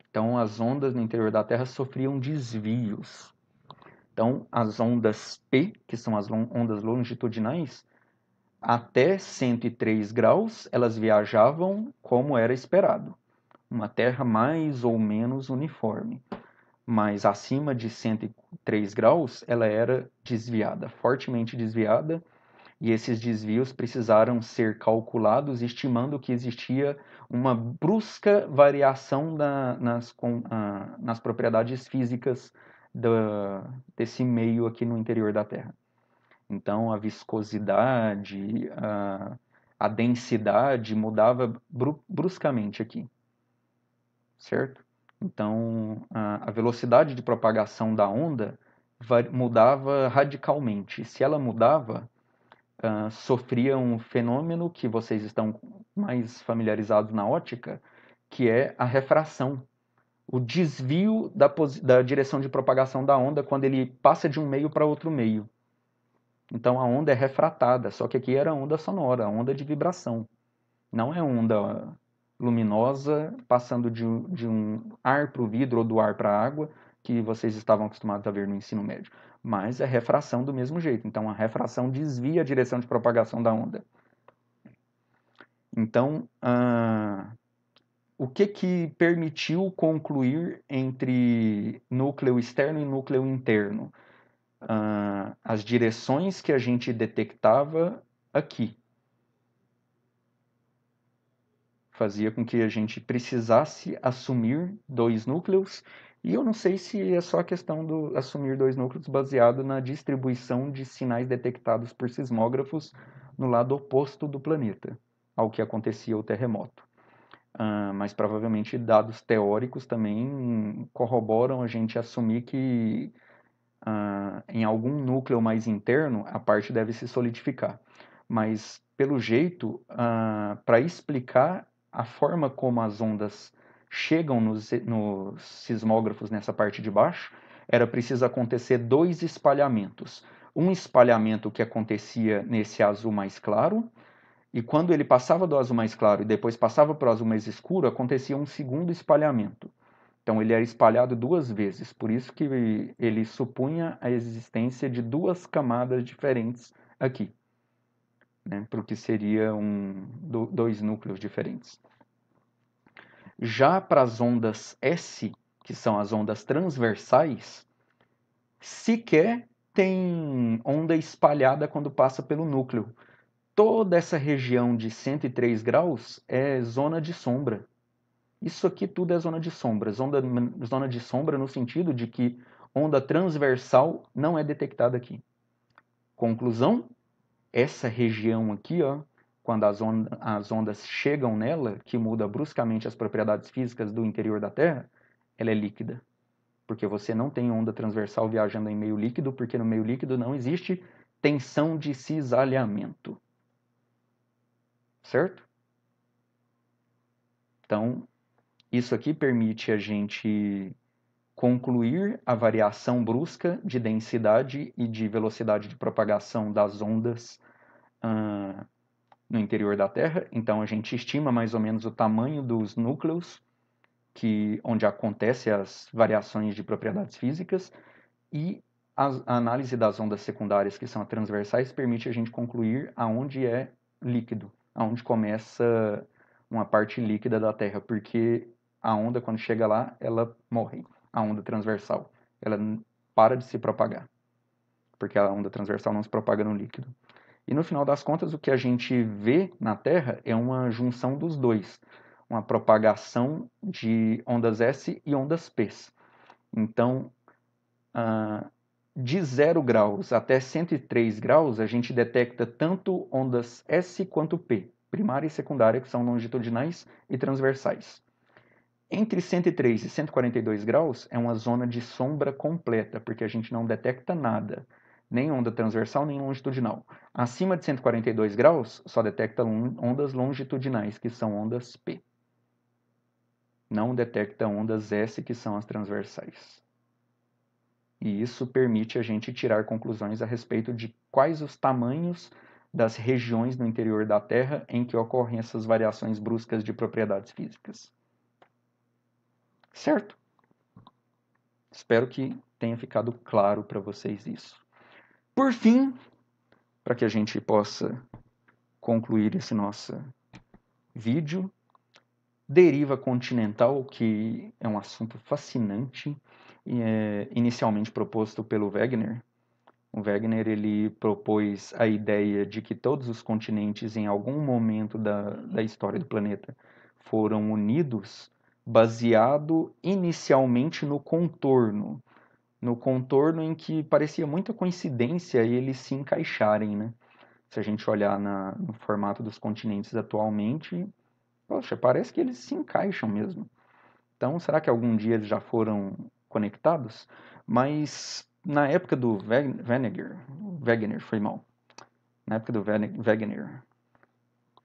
Então, as ondas no interior da Terra sofriam desvios. Então, as ondas P, que são as ondas longitudinais, até 103 graus, elas viajavam como era esperado. Uma Terra mais ou menos uniforme. Mas acima de 103 graus, ela era desviada, fortemente desviada, e esses desvios precisaram ser calculados, estimando que existia uma brusca variação nas propriedades físicas desse meio aqui no interior da Terra. Então, a viscosidade, a densidade mudava bruscamente aqui, certo? Então, a velocidade de propagação da onda mudava radicalmente. Se ela mudava, sofria um fenômeno que vocês estão mais familiarizados na ótica, que é a refração. O desvio da direção de propagação da onda quando ele passa de um meio para outro meio. Então a onda é refratada, só que aqui era onda sonora, onda de vibração. Não é onda luminosa passando de um ar para o vidro ou do ar para a água, que vocês estavam acostumados a ver no ensino médio. Mas é refração do mesmo jeito. Então a refração desvia a direção de propagação da onda. Então, o que permitiu concluir entre núcleo externo e núcleo interno? As direções que a gente detectava aqui. Fazia com que a gente precisasse assumir dois núcleos, e eu não sei se é só a questão do assumir dois núcleos baseado na distribuição de sinais detectados por sismógrafos no lado oposto do planeta, ao que acontecia o terremoto. Mas provavelmente dados teóricos também corroboram a gente assumir que em algum núcleo mais interno a parte deve se solidificar. Mas, pelo jeito, para explicar a forma como as ondas chegam nos sismógrafos nessa parte de baixo, era preciso acontecer dois espalhamentos. Um espalhamento que acontecia nesse azul mais claro, e quando ele passava do azul mais claro e depois passava para o azul mais escuro, acontecia um segundo espalhamento. Então ele era espalhado duas vezes, por isso que ele supunha a existência de duas camadas diferentes aqui, né, para o que seria dois núcleos diferentes. Já para as ondas S, que são as ondas transversais, sequer tem onda espalhada quando passa pelo núcleo. Toda essa região de 103 graus é zona de sombra. Isso aqui tudo é zona de sombra. Zona de sombra no sentido de que onda transversal não é detectada aqui. Conclusão, essa região aqui, ó, quando as ondas chegam nela, que muda bruscamente as propriedades físicas do interior da Terra, ela é líquida. Porque você não tem onda transversal viajando em meio líquido, porque no meio líquido não existe tensão de cisalhamento. Certo? Então, isso aqui permite a gente concluir a variação brusca de densidade e de velocidade de propagação das ondas no interior da Terra. Então, a gente estima mais ou menos o tamanho dos núcleos onde acontecem as variações de propriedades físicas, e a análise das ondas secundárias, que são as transversais, permite a gente concluir aonde é líquido, aonde começa uma parte líquida da Terra, porque a onda, quando chega lá, ela morre. A onda transversal, ela para de se propagar, porque a onda transversal não se propaga no líquido. E no final das contas, o que a gente vê na Terra é uma junção dos dois, uma propagação de ondas S e ondas P. Então, de 0 graus até 103 graus, a gente detecta tanto ondas S quanto P, primária e secundária, que são longitudinais e transversais. Entre 103 e 142 graus é uma zona de sombra completa, porque a gente não detecta nada, nem onda transversal, nem longitudinal. Acima de 142 graus, só detecta ondas longitudinais, que são ondas P. Não detecta ondas S, que são as transversais. E isso permite a gente tirar conclusões a respeito de quais os tamanhos das regiões no interior da Terra em que ocorrem essas variações bruscas de propriedades físicas. Certo? Espero que tenha ficado claro para vocês isso. Por fim, para que a gente possa concluir esse nosso vídeo, deriva continental, que é um assunto fascinante, e é inicialmente proposto pelo Wegener. O Wegener ele propôs a ideia de que todos os continentes, em algum momento da história do planeta, foram unidos, baseado inicialmente no contorno em que parecia muita coincidência eles se encaixarem, né? Se a gente olhar no formato dos continentes atualmente, poxa, parece que eles se encaixam mesmo. Então, será que algum dia eles já foram conectados? Mas na época do Wegener foi mal. Na época do Wegener,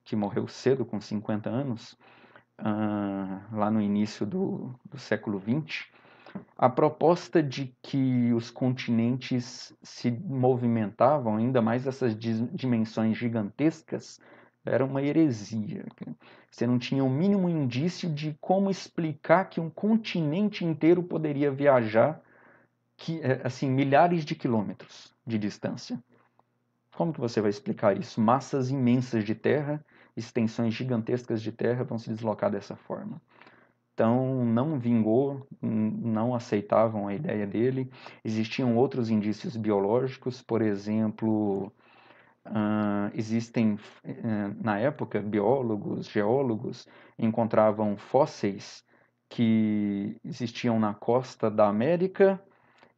que morreu cedo, com 50 anos, lá no início do século XX, a proposta de que os continentes se movimentavam, ainda mais essas dimensões gigantescas, era uma heresia. Você não tinha o mínimo indício de como explicar que um continente inteiro poderia viajar assim, milhares de quilômetros de distância. Como que você vai explicar isso? Massas imensas de terra, extensões gigantescas de terra vão se deslocar dessa forma. Então, não vingou, não aceitavam a ideia dele. Existiam outros indícios biológicos, por exemplo, existem, na época, biólogos, geólogos, encontravam fósseis que existiam na costa da América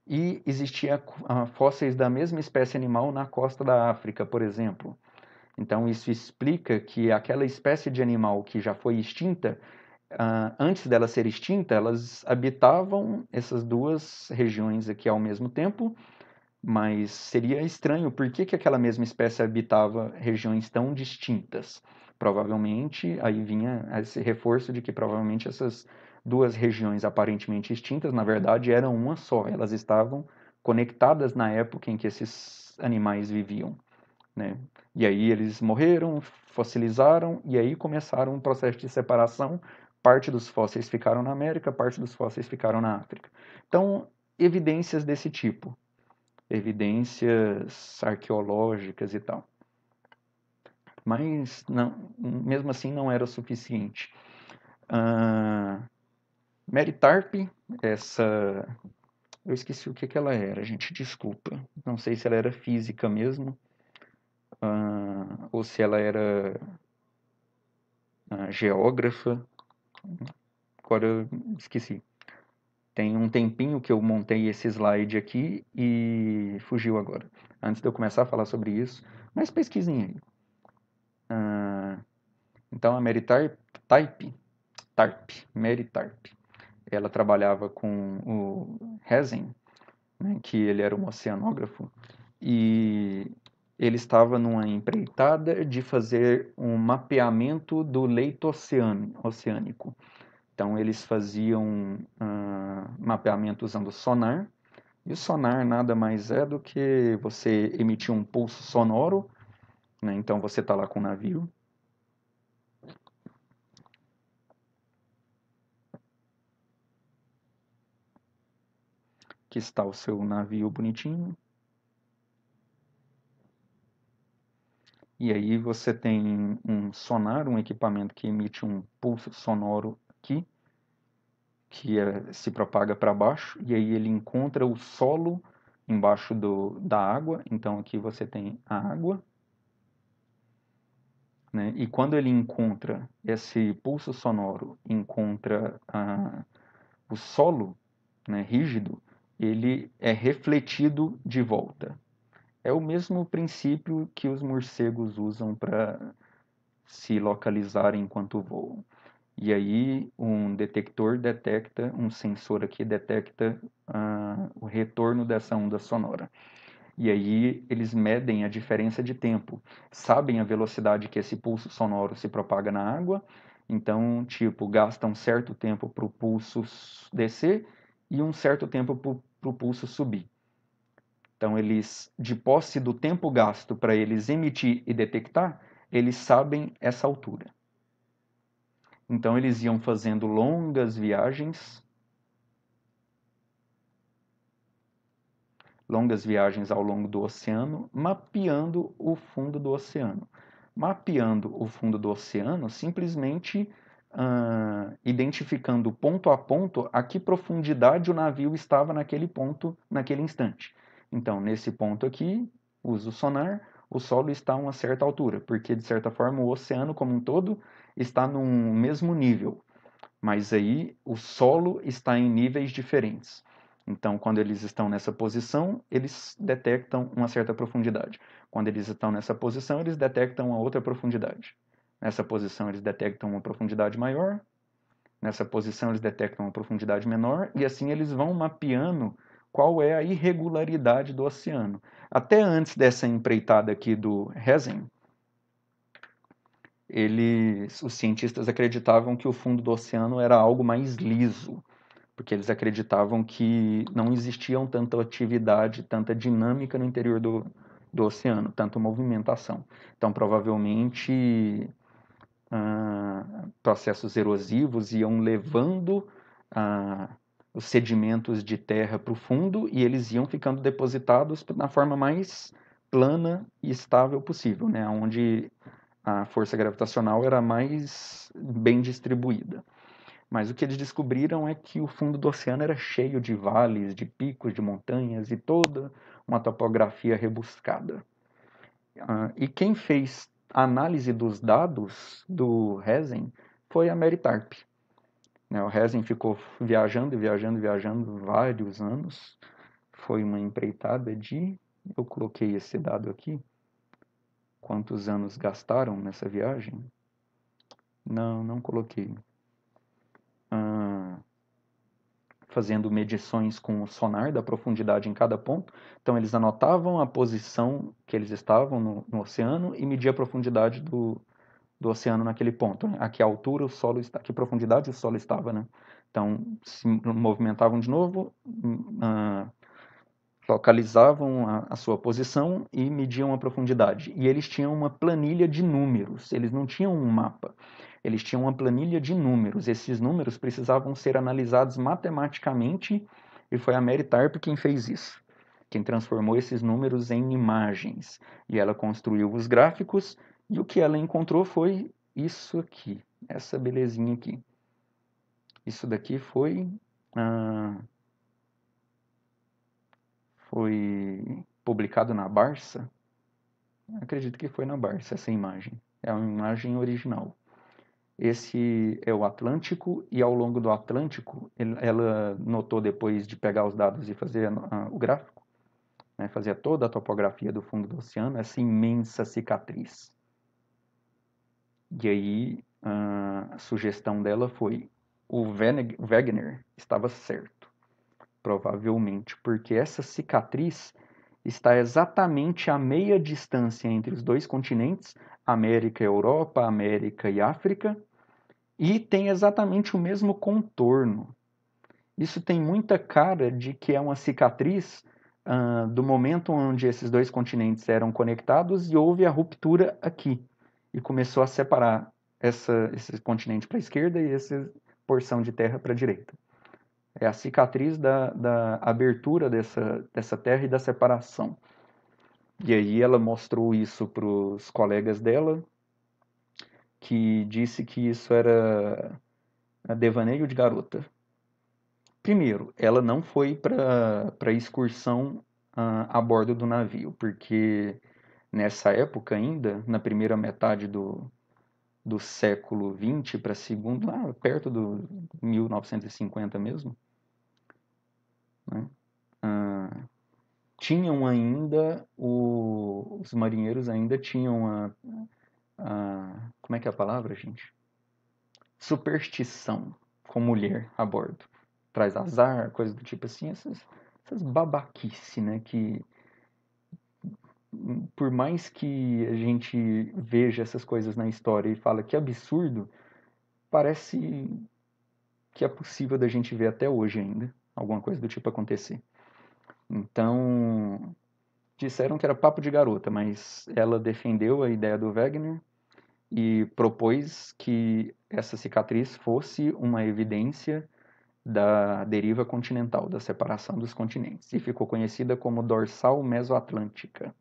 e existiam fósseis da mesma espécie animal na costa da África, por exemplo. Então, isso explica que aquela espécie de animal que já foi extinta, antes dela ser extinta, elas habitavam essas duas regiões aqui ao mesmo tempo, mas seria estranho por que aquela mesma espécie habitava regiões tão distintas. Provavelmente, aí vinha esse reforço de que provavelmente essas duas regiões aparentemente extintas, na verdade, eram uma só. Elas estavam conectadas na época em que esses animais viviam, né? E aí eles morreram, fossilizaram, e aí começaram um processo de separação. Parte dos fósseis ficaram na América, parte dos fósseis ficaram na África. Então, evidências desse tipo, evidências arqueológicas e tal. Mas, não, mesmo assim, não era o suficiente. Mary Tarp, eu esqueci o que ela era, gente, desculpa. Não sei se ela era física mesmo, ou se ela era geógrafa. Agora eu esqueci. Tem um tempinho que eu montei esse slide aqui e fugiu agora. Antes de eu começar a falar sobre isso, mas pesquisem aí. Então a Mary Tarp, ela trabalhava com o Hazen, né, que ele era um oceanógrafo, e ele estava numa empreitada de fazer um mapeamento do leito oceânico. Então, eles faziam mapeamento usando sonar. E o sonar nada mais é do que você emitir um pulso sonoro, né? Então você está lá com o navio. Aqui está o seu navio bonitinho. E aí você tem um sonar, um equipamento que emite um pulso sonoro aqui, que se propaga para baixo, e aí ele encontra o solo embaixo da água. Então aqui você tem a água, né? E quando ele encontra esse pulso sonoro, encontra o solo, né, rígido, ele é refletido de volta. É o mesmo princípio que os morcegos usam para se localizarem enquanto voam. E aí um detector detecta, um sensor aqui detecta o retorno dessa onda sonora. E aí eles medem a diferença de tempo, sabem a velocidade que esse pulso sonoro se propaga na água, então, tipo, gastam um certo tempo para o pulso descer e um certo tempo para o pulso subir. Então, eles, de posse do tempo gasto para eles emitir e detectar, eles sabem essa altura. Então, eles iam fazendo longas viagens ao longo do oceano, mapeando o fundo do oceano. Mapeando o fundo do oceano, simplesmente identificando ponto a ponto a que profundidade o navio estava naquele ponto, naquele instante. Então, nesse ponto aqui, uso o sonar, o solo está a uma certa altura, porque de certa forma o oceano como um todo está num mesmo nível, mas aí o solo está em níveis diferentes. Então, quando eles estão nessa posição, eles detectam uma certa profundidade. Quando eles estão nessa posição, eles detectam uma outra profundidade. Nessa posição, eles detectam uma profundidade maior. Nessa posição, eles detectam uma profundidade menor. E assim eles vão mapeando qual é a irregularidade do oceano. Até antes dessa empreitada aqui do Hazen, os cientistas acreditavam que o fundo do oceano era algo mais liso, porque eles acreditavam que não existiam tanta atividade, tanta dinâmica no interior do oceano, tanta movimentação. Então, provavelmente, processos erosivos iam levando os sedimentos de terra para o fundo e eles iam ficando depositados na forma mais plana e estável possível, né? Onde a força gravitacional era mais bem distribuída. Mas o que eles descobriram é que o fundo do oceano era cheio de vales, de picos, de montanhas e toda uma topografia rebuscada. E quem fez a análise dos dados do Hazen foi a Mary Tarp. O Hazen ficou viajando vários anos. Foi uma empreitada de... Eu coloquei esse dado aqui. Quantos anos gastaram nessa viagem? Não coloquei. Fazendo medições com o sonar da profundidade em cada ponto. Então, eles anotavam a posição que eles estavam no oceano e mediam a profundidade do oceano naquele ponto. Né? A que altura o solo está, a que profundidade o solo estava, né? Então, se movimentavam de novo, localizavam a sua posição e mediam a profundidade. E eles tinham uma planilha de números, eles não tinham um mapa. Eles tinham uma planilha de números. Esses números precisavam ser analisados matematicamente e foi a Mary Tarp quem fez isso. Quem transformou esses números em imagens. E ela construiu os gráficos e o que ela encontrou foi isso aqui, essa belezinha aqui. Isso daqui foi publicado na Barça. Acredito que foi na Barça essa imagem. É uma imagem original. Esse é o Atlântico, e ao longo do Atlântico, ela notou, depois de pegar os dados e fazer o gráfico, né, fazer toda a topografia do fundo do oceano, essa imensa cicatriz. E aí a sugestão dela foi: o Wegener estava certo, provavelmente, porque essa cicatriz está exatamente à meia distância entre os dois continentes, América e Europa, América e África, e tem exatamente o mesmo contorno. Isso tem muita cara de que é uma cicatriz do momento onde esses dois continentes eram conectados e houve a ruptura aqui. E começou a separar esse continente para a esquerda e essa porção de terra para a direita. É a cicatriz da abertura dessa terra e da separação. E aí ela mostrou isso para os colegas dela, que disse que isso era devaneio de garota. Primeiro, ela não foi para excursão a bordo do navio, porque nessa época ainda, na primeira metade do século XX para segundo, lá perto do 1950 mesmo, né? Tinham ainda, os marinheiros ainda tinham como é que é a palavra, gente? Superstição com mulher a bordo. Traz azar, coisas do tipo assim, essas babaquice, né? Que por mais que a gente veja essas coisas na história e fala que absurdo, parece que é possível da gente ver até hoje ainda alguma coisa do tipo acontecer. Então, disseram que era papo de garota, mas ela defendeu a ideia do Wegener e propôs que essa cicatriz fosse uma evidência da deriva continental, da separação dos continentes, e ficou conhecida como dorsal mesoatlântica,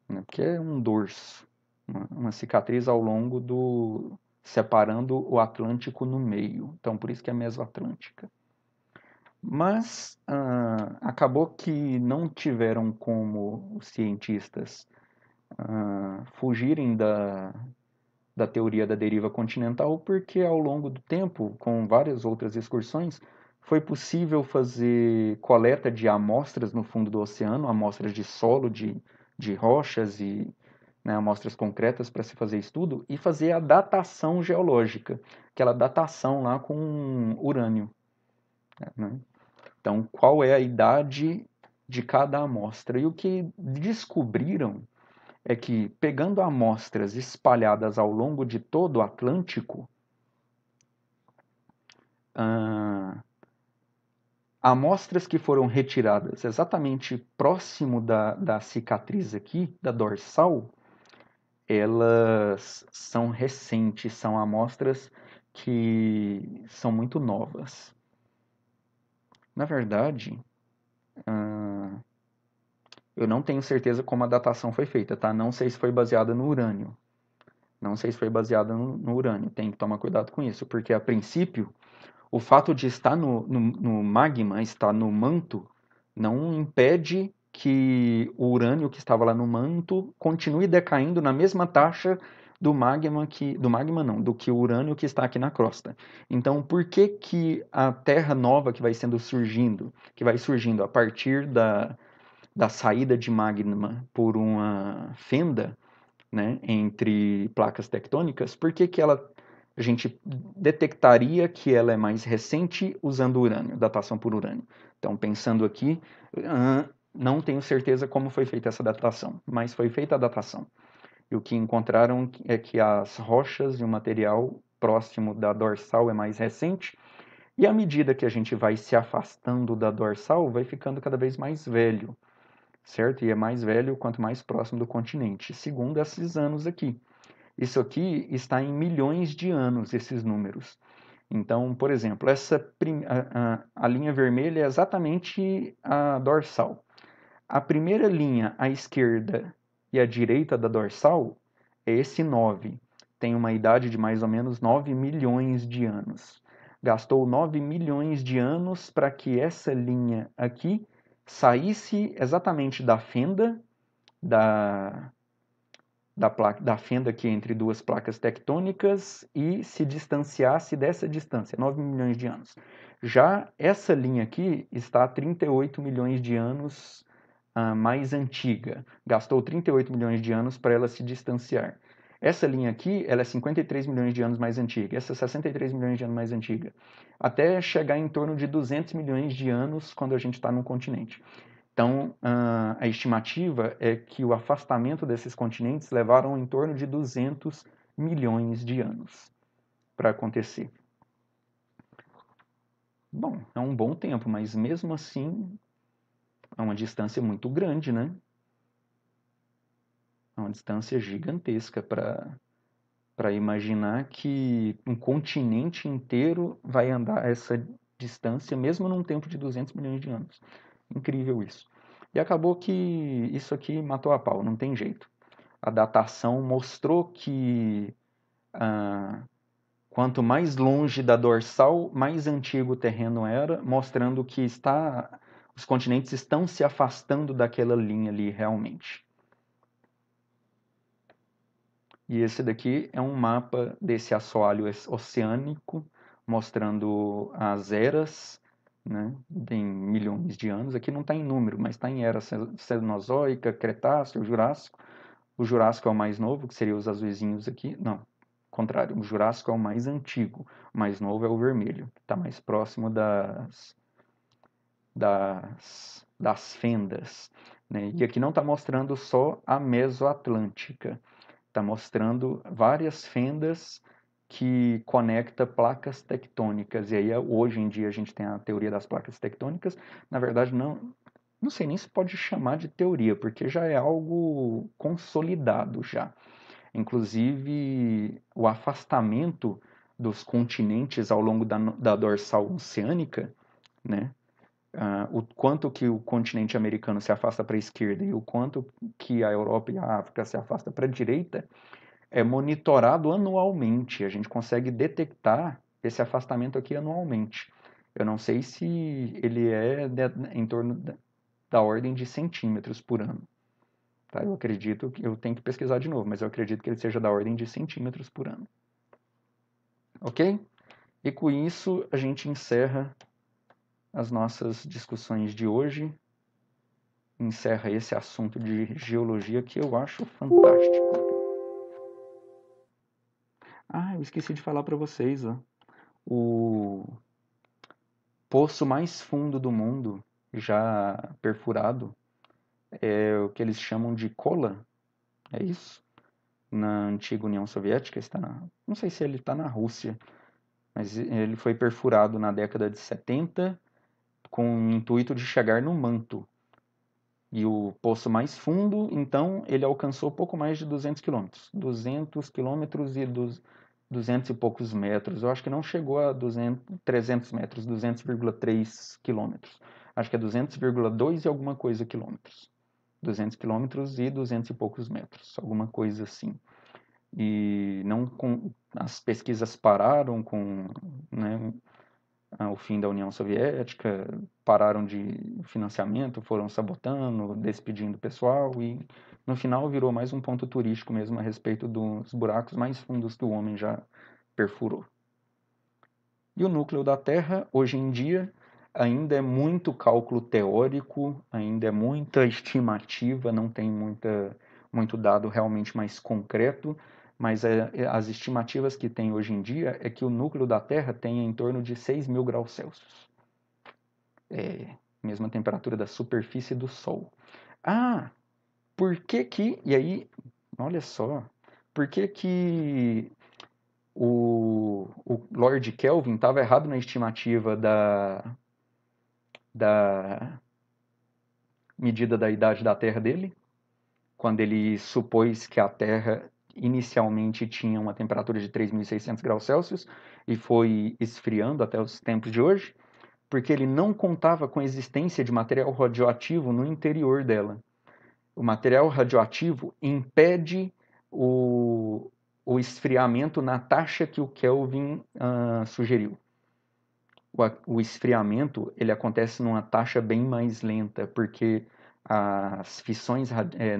né? Porque é um dorso, uma cicatriz ao longo separando o Atlântico no meio, então por isso que é mesoatlântica. Mas acabou que não tiveram como os cientistas fugirem da teoria da deriva continental, porque ao longo do tempo, com várias outras excursões, foi possível fazer coleta de amostras no fundo do oceano, amostras de solo, de rochas e, né, amostras concretas para se fazer estudo, e fazer a datação geológica, aquela datação lá com urânio, né? Então, qual é a idade de cada amostra? E o que descobriram é que, pegando amostras espalhadas ao longo de todo o Atlântico, amostras que foram retiradas exatamente próximo da cicatriz aqui, da dorsal, elas são recentes, são amostras que são muito novas. Na verdade, eu não tenho certeza como a datação foi feita, tá? Não sei se foi baseada no urânio. Não sei se foi baseada no urânio. Tem que tomar cuidado com isso, porque a princípio, o fato de estar no magma, estar no manto, não impede que o urânio que estava lá no manto continue decaindo na mesma taxa do magma do que o urânio que está aqui na crosta. Então, por que que a Terra nova que vai surgindo a partir da saída de magma por uma fenda, né, entre placas tectônicas, por que que a gente detectaria que ela é mais recente usando urânio, datação por urânio? Então, pensando aqui, não tenho certeza como foi feita essa datação, mas foi feita a datação. E o que encontraram é que as rochas e o material próximo da dorsal é mais recente, e à medida que a gente vai se afastando da dorsal, vai ficando cada vez mais velho, certo? E é mais velho quanto mais próximo do continente, segundo esses anos aqui. Isso aqui está em milhões de anos, esses números. Então, por exemplo, a linha vermelha é exatamente a dorsal. A primeira linha à esquerda e à direita da dorsal é esse 9. Tem uma idade de mais ou menos 9 milhões de anos. Gastou 9 milhões de anos para que essa linha aqui saísse exatamente da fenda da fenda aqui entre duas placas tectônicas e se distanciasse dessa distância, 9 milhões de anos. Já essa linha aqui está a 38 milhões de anos mais antiga. Gastou 38 milhões de anos para ela se distanciar. Essa linha aqui, ela é 53 milhões de anos mais antiga, essa 63 milhões de anos mais antiga, até chegar em torno de 200 milhões de anos quando a gente está num continente. Então, a estimativa é que o afastamento desses continentes levaram em torno de 200 milhões de anos para acontecer. Bom, é um bom tempo, mas mesmo assim é uma distância muito grande, né? É uma distância gigantesca para imaginar que um continente inteiro vai andar essa distância, mesmo num tempo de 200 milhões de anos. Incrível isso. E acabou que isso aqui matou a pau, não tem jeito. A datação mostrou que quanto mais longe da dorsal, mais antigo o terreno era, mostrando que os continentes estão se afastando daquela linha ali realmente. E esse daqui é um mapa desse assoalho oceânico, mostrando as eras, né, em milhões de anos. Aqui não está em número, mas está em era Cenozoica, Cretáceo, Jurássico. O Jurássico é o mais novo, que seria os azuisinhos aqui. Não, contrário, o Jurássico é o mais antigo. O mais novo é o vermelho, que está mais próximo das fendas. Né? E aqui não está mostrando só a Mesoatlântica. Está mostrando várias fendas que conecta placas tectônicas. E aí, hoje em dia, a gente tem a teoria das placas tectônicas. Na verdade, não sei nem se pode chamar de teoria, porque já é algo consolidado já. Inclusive, o afastamento dos continentes ao longo da dorsal oceânica, né? O quanto que o continente americano se afasta para a esquerda e o quanto que a Europa e a África se afasta para a direita, é monitorado anualmente. A gente consegue detectar esse afastamento aqui anualmente. Eu não sei se ele é em torno da ordem de centímetros por ano. Tá? Eu acredito que eu tenho que pesquisar de novo, mas eu acredito que ele seja da ordem de centímetros por ano. Ok? E com isso a gente encerra as nossas discussões de hoje. Encerra esse assunto de geologia que eu acho fantástico. Ah, eu esqueci de falar para vocês, ó. O poço mais fundo do mundo, já perfurado, é o que eles chamam de Kola, é isso? Na antiga União Soviética, não sei se ele está na Rússia, mas ele foi perfurado na década de 70 com o intuito de chegar no manto. E o poço mais fundo, então, ele alcançou pouco mais de 200 quilômetros. 200 quilômetros e 200 e poucos metros. Eu acho que não chegou a 300 metros, 200,3 quilômetros. Acho que é 200,2 e alguma coisa quilômetros. 200 quilômetros e 200 e poucos metros, alguma coisa assim. E não as pesquisas pararam com, né, o fim da União Soviética, pararam de financiamento, foram sabotando, despedindo o pessoal e no final virou mais um ponto turístico mesmo a respeito dos buracos mais fundos que o homem já perfurou. E o núcleo da Terra, hoje em dia, ainda é muito cálculo teórico, ainda é muita estimativa, não tem muito dado realmente mais concreto, mas as estimativas que tem hoje em dia é que o núcleo da Terra tem em torno de 6.000 graus Celsius. É mesma temperatura da superfície do Sol. Ah, por que que... E aí, olha só, por que que o Lord Kelvin estava errado na estimativa da medida da idade da Terra dele, quando ele supôs que a Terra inicialmente tinha uma temperatura de 3.600 graus Celsius e foi esfriando até os tempos de hoje, porque ele não contava com a existência de material radioativo no interior dela. O material radioativo impede o esfriamento na taxa que o Kelvin sugeriu. O esfriamento ele acontece numa taxa bem mais lenta, porque as fissões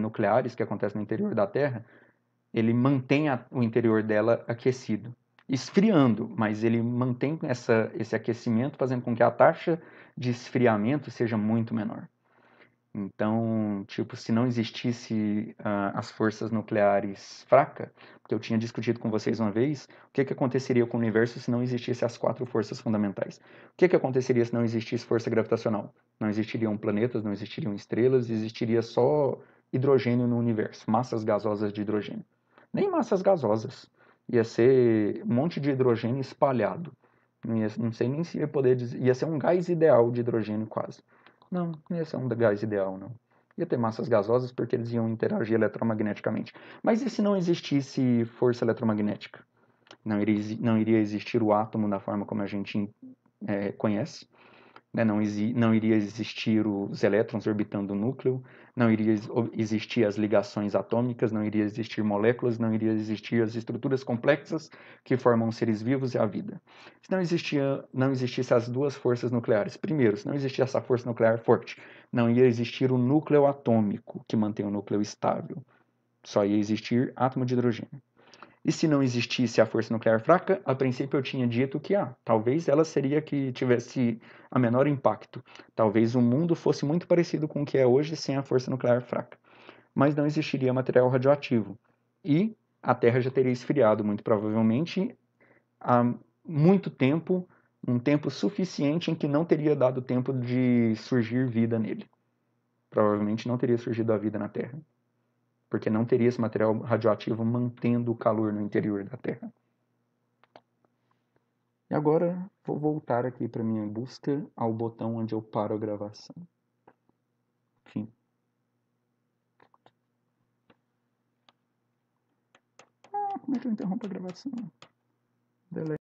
nucleares que acontecem no interior da Terra, ele mantém o interior dela aquecido, esfriando, mas ele mantém esse aquecimento, fazendo com que a taxa de esfriamento seja muito menor. Então, tipo, se não existisse as forças nucleares fracas, porque eu tinha discutido com vocês uma vez, o que aconteceria com o universo se não existisse as 4 forças fundamentais? O que aconteceria se não existisse força gravitacional? Não existiriam planetas, não existiriam estrelas, existiria só hidrogênio no universo, massas gasosas de hidrogênio. Nem massas gasosas, ia ser um monte de hidrogênio espalhado. Não sei nem se ia poder dizer. Ia ser um gás ideal de hidrogênio quase. Não ia ser um gás ideal, não. Ia ter massas gasosas porque eles iam interagir eletromagneticamente. Mas e se não existisse força eletromagnética? Não iria existir o átomo da forma como a gente conhece. Né? Não iria existir os elétrons orbitando o núcleo, não iria existir as ligações atômicas, não iria existir moléculas, não iria existir as estruturas complexas que formam os seres vivos e a vida. Se não existisse as duas forças nucleares, primeiro, se não existisse essa força nuclear forte, não ia existir o núcleo atômico que mantém o núcleo estável. Só ia existir átomo de hidrogênio. E se não existisse a força nuclear fraca, a princípio eu tinha dito que talvez ela seria que tivesse a menor impacto. Talvez o mundo fosse muito parecido com o que é hoje sem a força nuclear fraca. Mas não existiria material radioativo. E a Terra já teria esfriado, muito provavelmente, há muito tempo, um tempo suficiente em que não teria dado tempo de surgir vida nele. Provavelmente não teria surgido a vida na Terra, porque não teria esse material radioativo mantendo o calor no interior da Terra. E agora vou voltar aqui para minha busca ao botão onde eu paro a gravação. Enfim. Como é que eu interrompo a gravação? Delete.